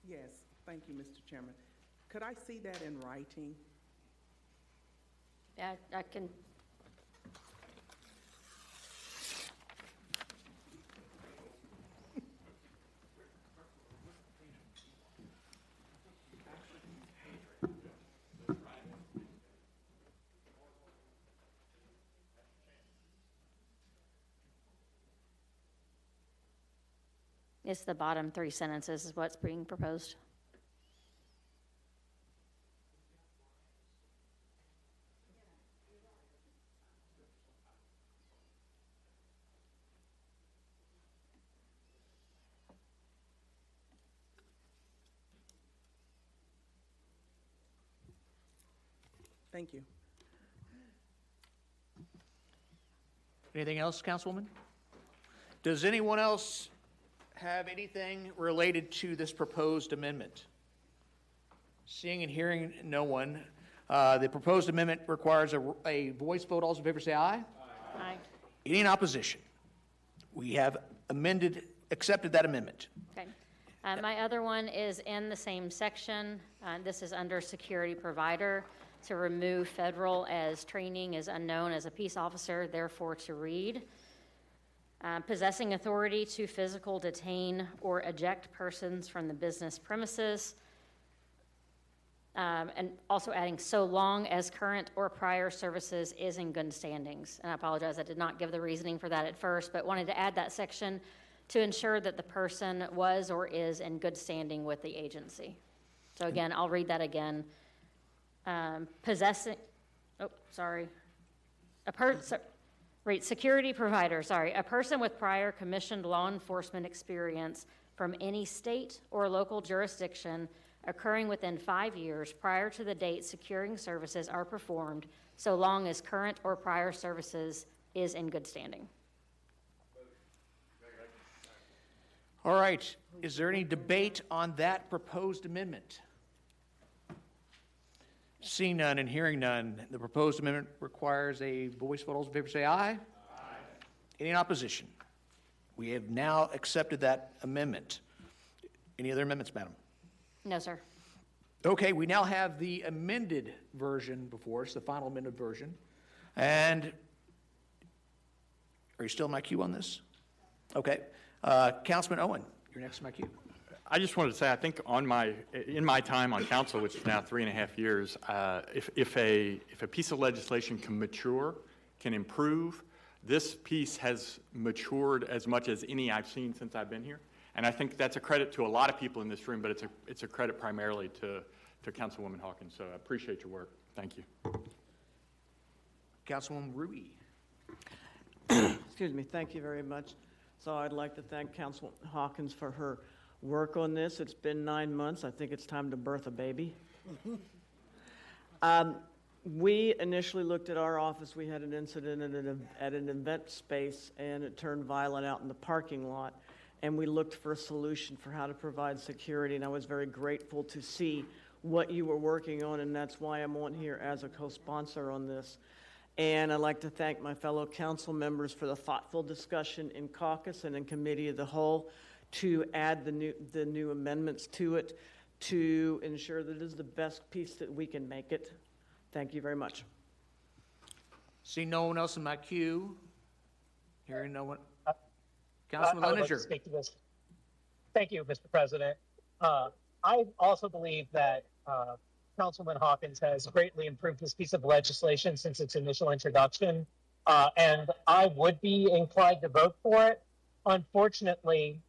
S11: Yes, thank you, Mr. Chairman. Could I see that in writing?
S15: Yeah, I can. It's the bottom 3 sentences is what's being proposed.
S11: Thank you.
S18: Anything else, Councilwoman? Does anyone else have anything related to this proposed amendment? Seeing and hearing no one, the proposed amendment requires a voice vote. All those in favor say aye.
S15: Aye.
S18: Any in opposition? We have accepted that amendment.
S15: Okay. My other one is in the same section. This is under security provider, to remove federal as training is unknown as a peace officer, therefore to read. Possessing authority to physical detain or eject persons from the business premises. And also adding, so long as current or prior services is in good standings. And I apologize, I did not give the reasoning for that at first, but wanted to add that section to ensure that the person was or is in good standing with the agency. So again, I'll read that again. Security provider, a person with prior commissioned law enforcement experience from any state or local jurisdiction occurring within 5 years prior to the date securing services are performed, so long as current or prior services is in good standing.
S18: All right, is there any debate on that proposed amendment? Seeing none and hearing none, the proposed amendment requires a voice vote. All those in favor say aye. Aye. Any in opposition? We have now accepted that amendment. Any other amendments, madam?
S15: No, sir.
S18: Okay, we now have the amended version before us, the final amended version. And are you still in my queue on this? Okay. Councilman Owen, you're next in my queue.
S1: I just wanted to say, I think in my time on council, which is now 3.5 years, if a piece of legislation can mature, can improve, this piece has matured as much as any I've seen since I've been here. And I think that's a credit to a lot of people in this room, but it's a credit primarily to Councilwoman Hawkins. So I appreciate your work. Thank you.
S18: Councilwoman Rui.
S17: Excuse me. Thank you very much. So I'd like to thank Councilwoman Hawkins for her work on this. It's been 9 months. I think it's time to birth a baby. We initially looked at our office. We had an incident at an event space, and it turned violent out in the parking lot. And we looked for a solution for how to provide security, and I was very grateful to see what you were working on, and that's why I'm on here as a co-sponsor on this. And I'd like to thank my fellow council members for the thoughtful discussion in caucus and in committee of the whole to add the new amendments to it to ensure that it is the best piece that we can make it. Thank you very much.
S18: See no one else in my queue. Hearing no one. Councilman
S7: I would like to speak to this. Thank you, Mr. President. I also believe that Councilman Hawkins has greatly improved this piece of legislation since its initial introduction, and I would be inclined to vote for it. Unfortunately,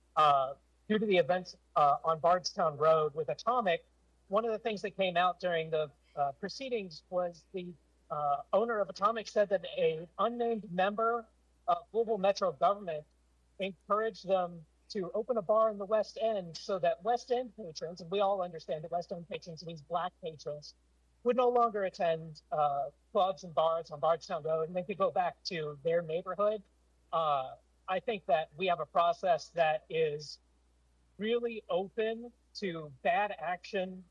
S7: due to the events on Bardstown Road with Atomic, one of the things that came out during the proceedings was the owner of Atomic said that an unnamed member of Louisville Metro government encouraged them to open a bar in the West End so that West End patrons, and we all understand that West End patrons means black patrons, would no longer attend clubs and bars on Bardstown Road, and they could go back to their neighborhood. I think that we have a process that is really open to bad action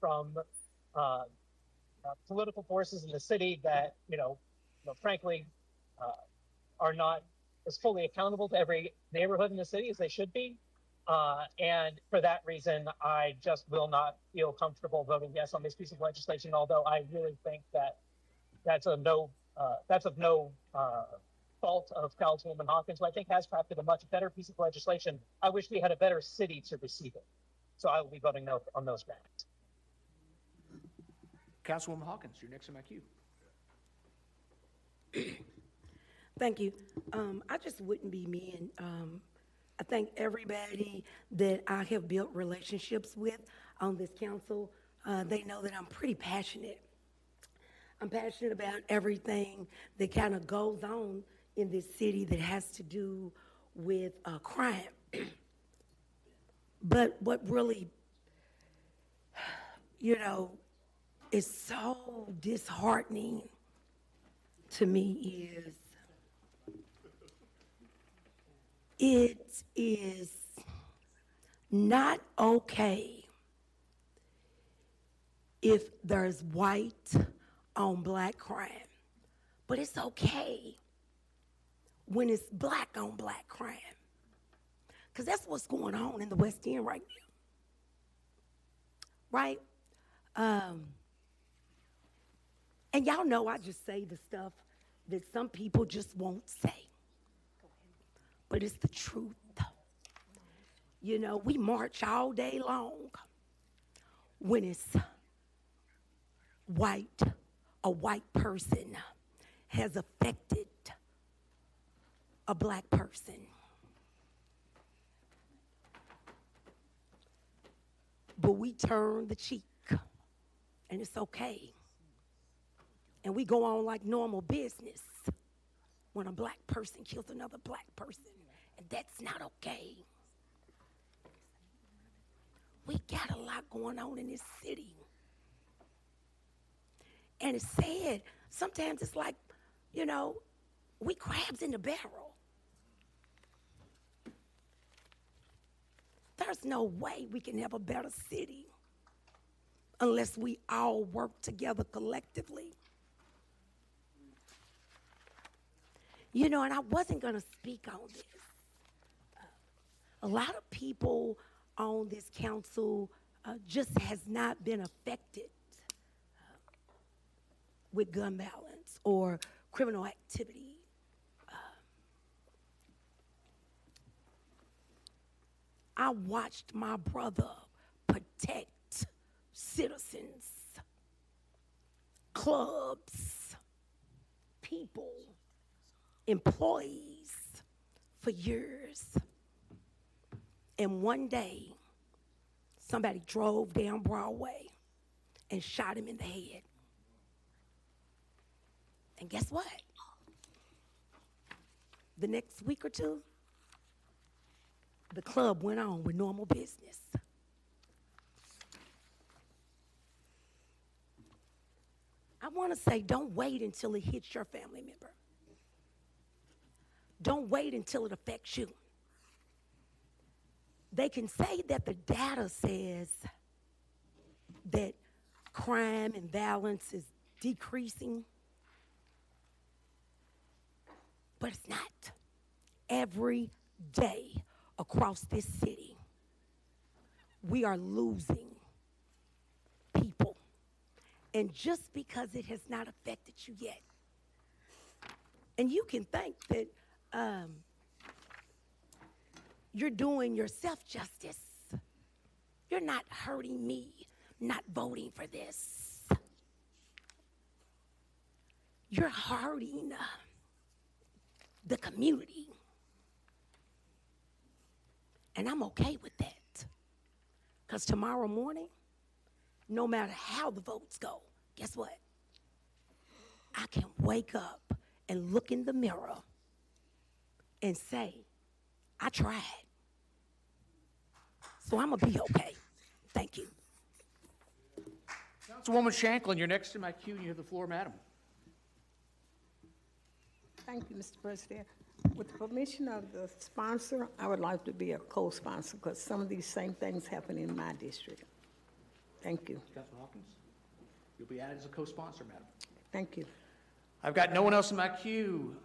S7: from political forces in the city that, frankly, are not as fully accountable to every neighborhood in the city as they should be. And for that reason, I just will not feel comfortable voting yes on this piece of legislation, although I really think that that's of no fault of Councilwoman Hawkins, who I think has crafted a much better piece of legislation. I wish we had a better city to receive it. So I will be voting no on those grounds.
S18: Councilwoman Hawkins, you're next in my queue.
S14: Thank you. I just wouldn't be me, and I thank everybody that I have built relationships with on this council. They know that I'm pretty passionate. I'm passionate about everything that kind of goes on in this city that has to do with crime. But what really, is so disheartening to me is it is not okay if there's white on black crime, but it's okay when it's black on black crime, because that's what's going on in the West End right now, right? And y'all know I just say the stuff that some people just won't say, but it's the truth. We march all day long when it's a white person has affected a black person. But we turn the cheek, and it's okay. And we go on like normal business when a black person kills another black person, and that's not okay. We got a lot going on in this city. And it's sad. Sometimes it's like, we crabs in the barrel. there's no way we can have a better city unless we all work together collectively. You know, and I wasn't going to speak on this. A lot of people on this council just has not been affected with gun violence or criminal activity. I watched my brother protect citizens, clubs, people, employees for years. And one day, somebody drove down Broadway and shot him in the head. And guess what? The next week or two, the club went on with normal business. I want to say, don't wait until it hits your family member. Don't wait until it affects you. They can say that the data says that crime and violence is decreasing, but it's not. Every day across this city, we are losing people. And just because it has not affected you yet, and you can think that you're doing yourself justice. You're not hurting me, not voting for this. You're hurting the community. And I'm okay with that. Because tomorrow morning, no matter how the votes go, guess what? I can wake up and look in the mirror and say, I tried. So I'm going to be okay. Thank you.
S18: Councilwoman Shanklin, you're next in my queue, and you have the floor, madam.
S19: Thank you, Mr. President. With the permission of the sponsor, I would like to be a co-sponsor because some of these same things happen in my district. Thank you.
S18: Councilman Hawkins, you'll be added as a co-sponsor, madam.
S19: Thank you.
S18: I've got no one else in my queue.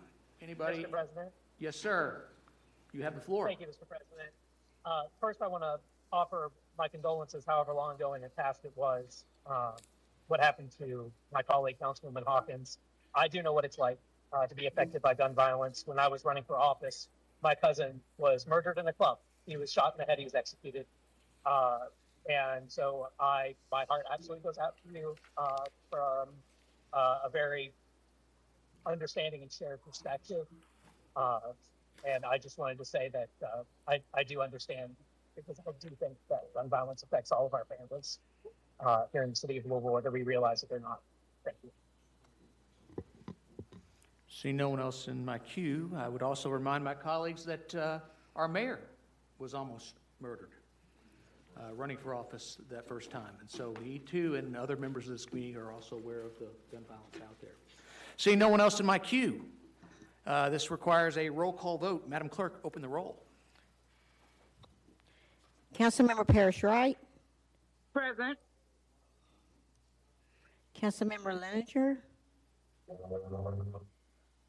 S18: Anybody?
S7: Mr. President?
S18: Yes, sir. You have the floor.
S7: Thank you, Mr. President. First, I want to offer my condolences, however long ago in the past it was, what happened to my colleague, Councilwoman Hawkins. I do know what it's like to be affected by gun violence. When I was running for office, my cousin was murdered in a club. He was shot in the head. He was executed. And so my heart absolutely goes out to you from a very understanding and shared perspective. And I just wanted to say that I do understand, because I do think that gun violence affects all of our families here in the city of Louisville, whether we realize it or not. Thank you.
S18: Seeing no one else in my queue, I would also remind my colleagues that our mayor was almost murdered running for office that first time. And so he, too, and other members of this committee are also aware of the gun violence out there. Seeing no one else in my queue, this requires a roll call vote. Madam Clerk, open the roll.
S6: Councilmember Parrish Wright.
S12: Present.
S6: Councilmember Leninger.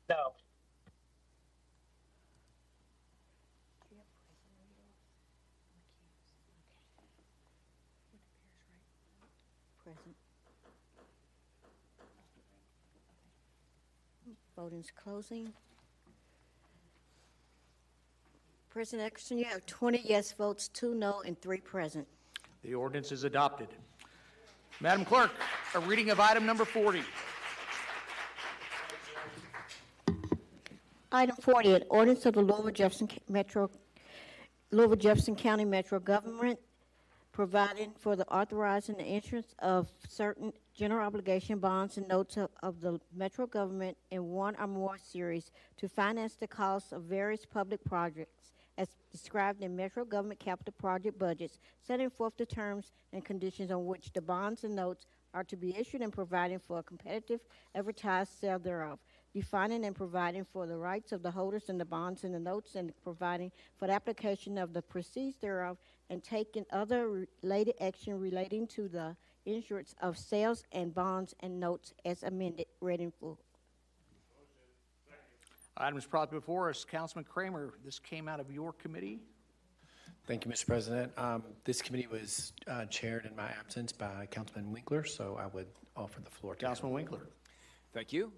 S7: No.
S6: Present. Voting's closing. President Eckerson, you have 20 yes votes, 2 no, and 3 present.
S18: The ordinance is adopted. Madam Clerk, a reading of item number 40.
S6: Item 40, an ordinance of the Louisville Jefferson County Metro Government providing for the authorizing the issuance of certain general obligation bonds and notes of the Metro government in one or more series to finance the costs of various public projects as described in Metro government capital project budgets, setting forth the terms and conditions on which the bonds and notes are to be issued and providing for a competitive advertised sale thereof. defining and providing for the rights of the holders and the bonds and the notes, and providing for the application of the proceeds thereof, and taking other related action relating to the issuance of sales and bonds and notes as amended. Read in full.
S18: Items brought before us. Councilman Kramer, this came out of your committee.
S23: Thank you, Mr. President. This committee was chaired in my absence by Councilman Winkler, so I would offer the floor to
S18: Councilman Winkler.
S13: Thank you.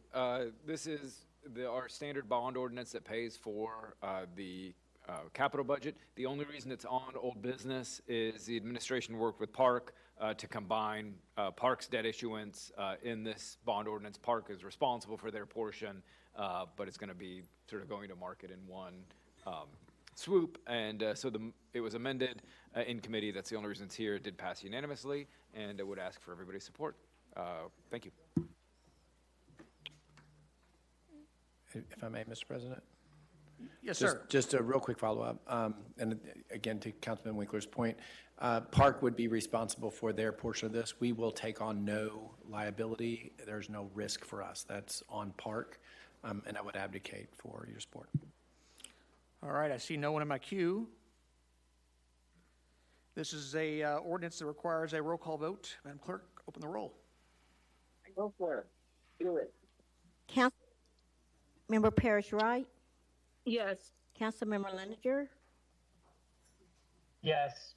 S13: This is our standard bond ordinance that pays for the capital budget. The only reason it's on old business is the administration worked with Park to combine Park's debt issuance in this bond ordinance. Park is responsible for their portion, but it's going to be sort of going to market in one swoop, and so it was amended in committee. That's the only reason it's here. It did pass unanimously, and I would ask for everybody's support. Thank you.
S23: If I may, Mr. President?
S18: Yes, sir.
S23: Just a real quick follow-up, and again, to Councilman Winkler's point, Park would be responsible for their portion of this. We will take on no liability. There's no risk for us. That's on Park, and I would advocate for your support.
S18: All right, I see no one in my queue. This is a ordinance that requires a roll call vote. Madam Clerk, open the roll.
S12: Go for it. Do it.
S6: Member Parrish Wright,
S12: Yes.
S6: Councilmember Leninger,
S7: Yes.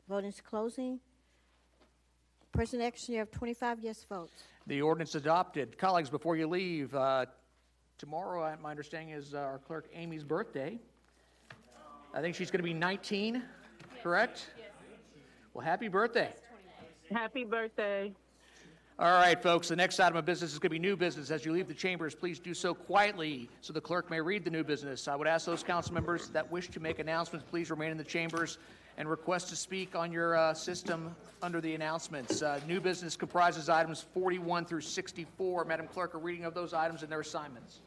S6: voting is closing. President Action, you have 25 yes votes.
S18: The ordinance adopted. Colleagues, before you leave, tomorrow, my understanding, is our clerk Amy's birthday. I think she's going to be 19, correct? Yes. Well, happy birthday.
S12: Happy birthday.
S18: All right, folks, the next item of business is going to be new business. As you leave the chambers, please do so quietly so the clerk may read the new business. I would ask those council members that wish to make announcements, please remain in the chambers and request to speak on your system under the announcements. New business comprises items 41 through 64. Madam Clerk, a reading of those items and their assignments.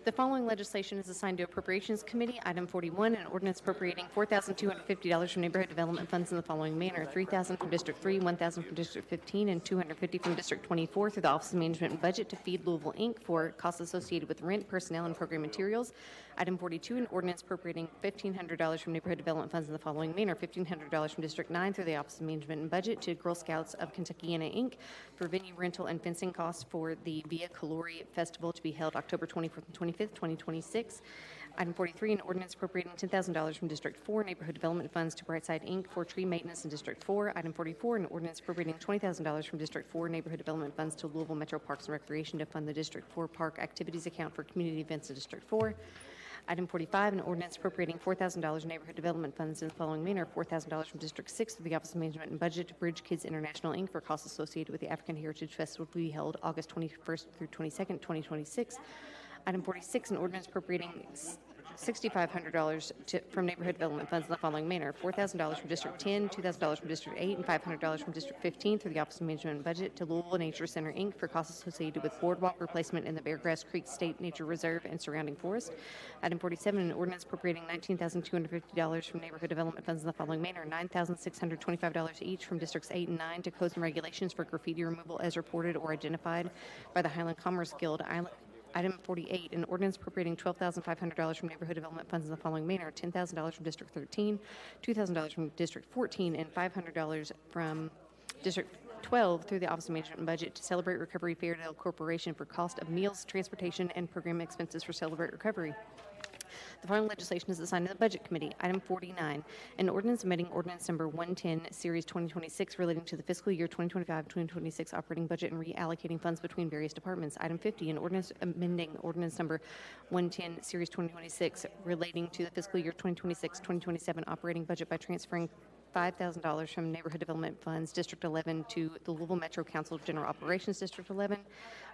S8: The following legislation is assigned to Appropriations Committee. Item 41, an ordinance appropriating $4,250 from neighborhood development funds in the following manner: $3,000 from District 3, $1,000 from District 15, and $250 from District 24 through the Office of Management and Budget to Feed Louisville, Inc. for costs associated with rent, personnel, and program materials. Item 42, an ordinance appropriating $1,500 from neighborhood development funds in the following manner: $1,500 from District 9 through the Office of Management and Budget to Girl Scouts of Kentuckiana, Inc. for venue rental and fencing costs for the Via Calori Festival to be held October 24th and 25th, 2026. Item 43, an ordinance appropriating $10,000 from District 4 neighborhood development funds to Brightside, Inc. for tree maintenance in District 4. Item 44, an ordinance appropriating $20,000 from District 4 neighborhood development funds to Louisville Metro Parks and Recreation to fund the District 4 park activities account for community events in District 4. Item 45, an ordinance appropriating $4,000 in neighborhood development funds in the following manner: $4,000 from District 6 through the Office of Management and Budget to Bridge Kids International, Inc. for costs associated with the African Heritage Festival to be held August 21st through 22nd, 2026. Item 46, an ordinance appropriating $6,500 from neighborhood development funds in the following manner: $4,000 from District 10, $2,000 from District 8, and $500 from District 15 through the Office of Management and Budget to Louisville Nature Center, Inc. for costs associated with boardwalk replacement in the Beargrass Creek State Nature Reserve and surrounding forest. Item 47, an ordinance appropriating $19,250 from neighborhood development funds in the following manner: $9,625 each from Districts 8 and 9 to codes and regulations for graffiti removal as reported or identified by the Highland Commerce Guild. Item 48, an ordinance appropriating $12,500 from neighborhood development funds in the following manner: $10,000 from District 13, $2,000 from District 14, and $500 from District 12 through the Office of Management and Budget to Celebrate Recovery Fairdale Corporation for cost of meals, transportation, and program expenses for Celebrate Recovery. The following legislation is assigned to the Budget Committee. Item 49, an ordinance amending ordinance number 110, Series 2026, relating to the fiscal year 2025-2026 operating budget and reallocating funds between various departments. Item 50, an ordinance amending ordinance number 110, Series 2026, relating to the fiscal year 2026-2027 operating budget by transferring $5,000 from Neighborhood Development Funds, District 11, to the Louisville Metro Council of General Operations, District 11.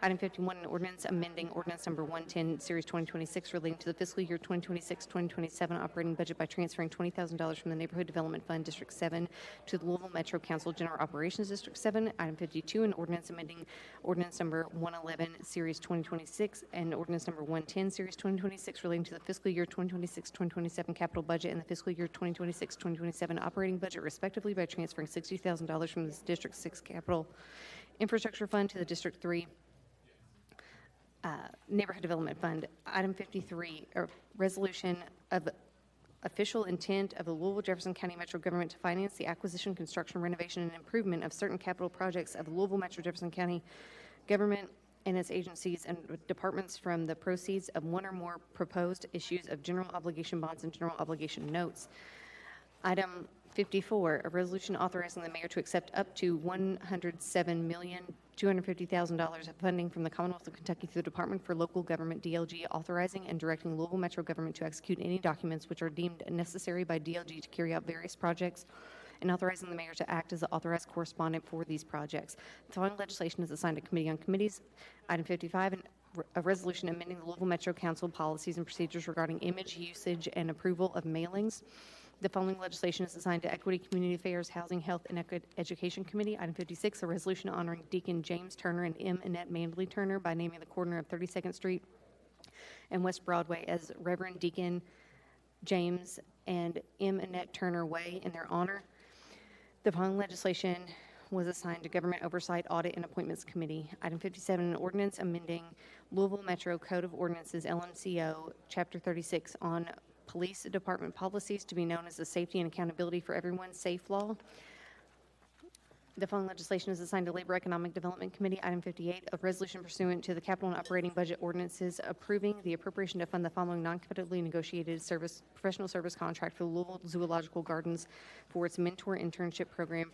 S8: Item 51, an ordinance amending ordinance number 110, Series 2026, relating to the fiscal year 2026-2027 operating budget by transferring $20,000 from the Neighborhood Development Fund, District 7, to the Louisville Metro Council of General Operations, District 7. Item 52, an ordinance amending ordinance number 111, Series 2026, and ordinance number 110, Series 2026, relating to the fiscal year 2026-2027 capital budget and the fiscal year 2026-2027 operating budget, respectively, by transferring $60,000 from the District 6 capital Infrastructure Fund to the District 3 Neighborhood Development Fund. Item 53, a resolution of official intent of the Louisville Jefferson County Metro Government to finance the acquisition, construction, renovation, and improvement of certain capital projects of the Louisville Metro Jefferson County Government and its agencies and departments from the proceeds of one or more proposed issues of general obligation bonds and general obligation notes. Item 54, a resolution authorizing the mayor to accept up to $107,250,000 of funding from the Commonwealth of Kentucky through the Department for Local Government, DLG, authorizing and directing Louisville Metro government to execute any documents which are deemed necessary by DLG to carry out various projects, and authorizing the mayor to act as the authorized correspondent for these projects. The following legislation is assigned to Committee on Committees. Item 55, a resolution amending the Louisville Metro Council policies and procedures regarding image usage and approval of mailings. The following legislation is assigned to Equity, Community Affairs, Housing, Health, and Education Committee. Item 56, a resolution honoring Deacon James Turner and M. Annette Mandley Turner by naming the corner of 32nd Street and West Broadway as Reverend Deacon James and M. Annette Turner Way in their honor. The following legislation was assigned to Government Oversight, Audit, and Appointments Committee. Item 57, an ordinance amending Louisville Metro Code of Ordinances, LMCO, Chapter 36 on Police Department policies to be known as the Safety and Accountability for Everyone Safe Law. The following legislation is assigned to Labor Economic Development Committee. Item 58, a resolution pursuant to the capital and operating budget ordinances approving the appropriation to fund the following non-competitively negotiated professional service contract for Louisville Zoological Gardens for its mentor internship program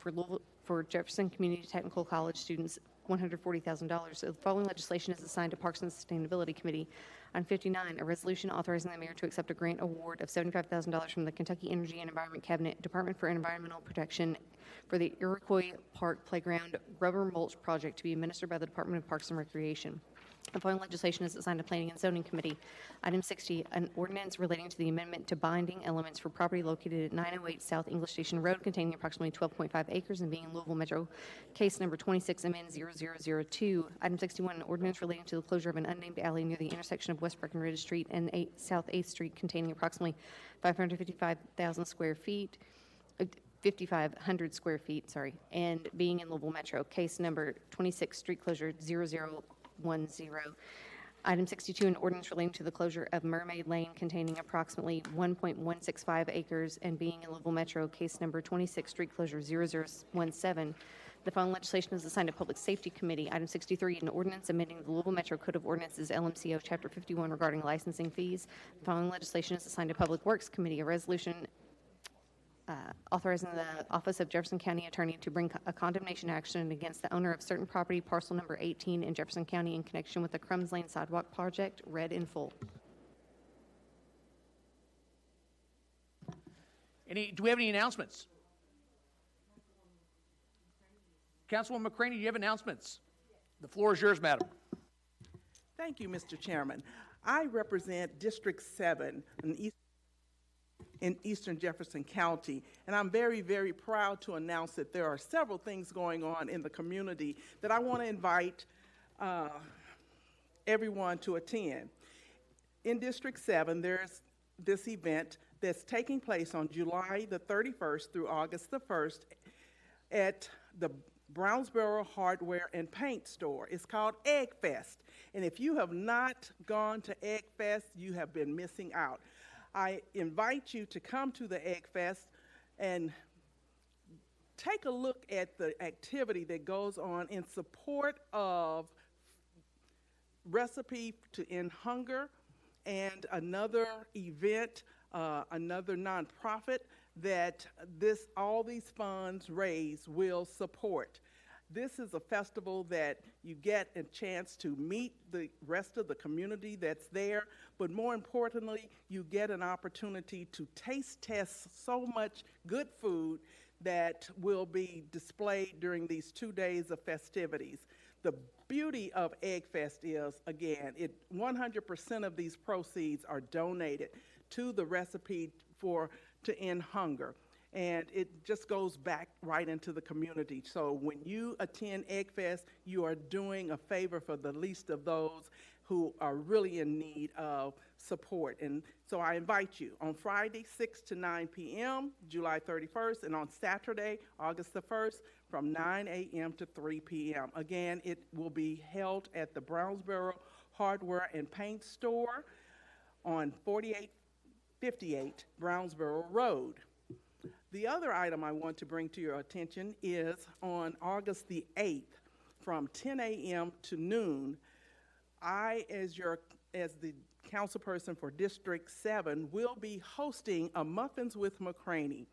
S8: for Jefferson Community Technical College students, $140,000. So the following legislation is assigned to Parks and Sustainability Committee. On 59, a resolution authorizing the mayor to accept a grant award of $75,000 from the Kentucky Energy and Environment Cabinet Department for Environmental Protection for the Iroquois Park Playground Rubber Mulch Project to be administered by the Department of Parks and Recreation. The following legislation is assigned to Planning and Zoning Committee. Item 60, an ordinance relating to the amendment to binding elements for property located at 908 South English Station Road containing approximately 12.5 acres and being in Louisville Metro, case number 26 amend 0002. Item 61, an ordinance relating to the closure of an unnamed alley near the intersection of West Breckenridge Street and South 8th Street containing approximately 555,000 square feet, 5,500 square feet, and being in Louisville Metro, case number 26, street closure 0010. Item 62, an ordinance relating to the closure of Mermaid Lane containing approximately 1.165 acres and being in Louisville Metro, case number 26, street closure 0017. The following legislation is assigned to Public Safety Committee. Item 63, an ordinance amending the Louisville Metro Code of Ordinances, LMCO, Chapter 51 regarding licensing fees. The following legislation is assigned to Public Works Committee. A resolution authorizing the Office of Jefferson County Attorney to bring a condemnation action against the owner of certain property, parcel number 18 in Jefferson County in connection with the Crumbs Lane Sidewalk Project, read in full.
S18: Do we have any announcements? Councilwoman McCraney, do you have announcements? The floor is yours, madam.
S11: Thank you, Mr. Chairman. I represent District 7 in Eastern Jefferson County, and I'm very, very proud to announce that there are several things going on in the community that I want to invite everyone to attend. In District 7, there's this event that's taking place on July the 31st through August the 1st at the Brownsboro Hardware and Paint Store. It's called Egg Fest, and if you have not gone to Egg Fest, you have been missing out. I invite you to come to the Egg Fest and take a look at the activity that goes on in support of Recipe to End Hunger and another event, another nonprofit that all these funds raised will support. This is a festival that you get a chance to meet the rest of the community that's there, but more importantly, you get an opportunity to taste test so much good food that will be displayed during these 2 days of festivities. The beauty of Egg Fest is, again, 100% of these proceeds are donated to the Recipe to End Hunger. And it just goes back right into the community. So when you attend Egg Fest, you are doing a favor for the least of those who are really in need of support. And so I invite you on Friday, 6 to 9 p.m., July 31st, and on Saturday, August the 1st, from 9 a.m. to 3 p.m. Again, it will be held at the Brownsboro Hardware and Paint Store on 4858 Brownsboro Road. The other item I want to bring to your attention is on August the 8th, from 10 a.m. to noon, I, as the councilperson for District 7, will be hosting a Muffins with McCraney.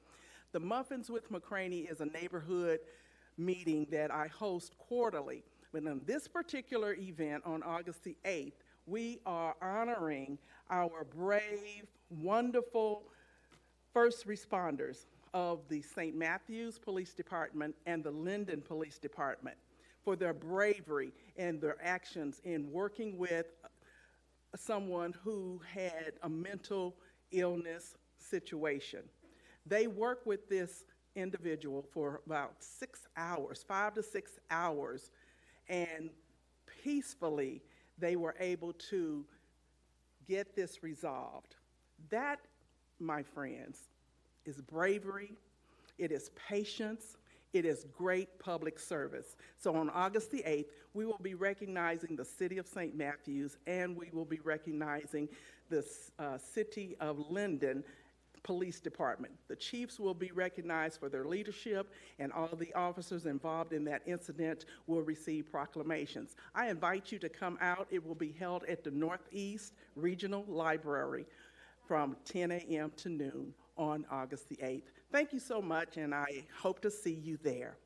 S11: The Muffins with McCraney is a neighborhood meeting that I host quarterly. But on this particular event on August the 8th, we are honoring our brave, wonderful first responders of the St. Matthews Police Department and the Linden Police Department for their bravery and their actions in working with someone who had a mental illness situation. They work with this individual for about 6 hours, 5 to 6 hours, and peacefully they were able to get this resolved. That, my friends, is bravery, it is patience, it is great public service. So on August the 8th, we will be recognizing the City of St. Matthews, and we will be recognizing the City of Linden Police Department. The chiefs will be recognized for their leadership, and all the officers involved in that incident will receive proclamations. I invite you to come out. It will be held at the Northeast Regional Library from 10 a.m. to noon on August the 8th. Thank you so much, and I hope to see you there.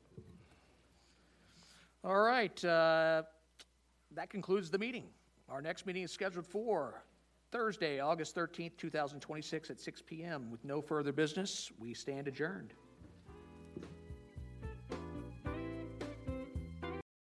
S18: All right, that concludes the meeting. Our next meeting is scheduled for Thursday, August 13th, 2026 at 6 p.m. With no further business, we stand adjourned.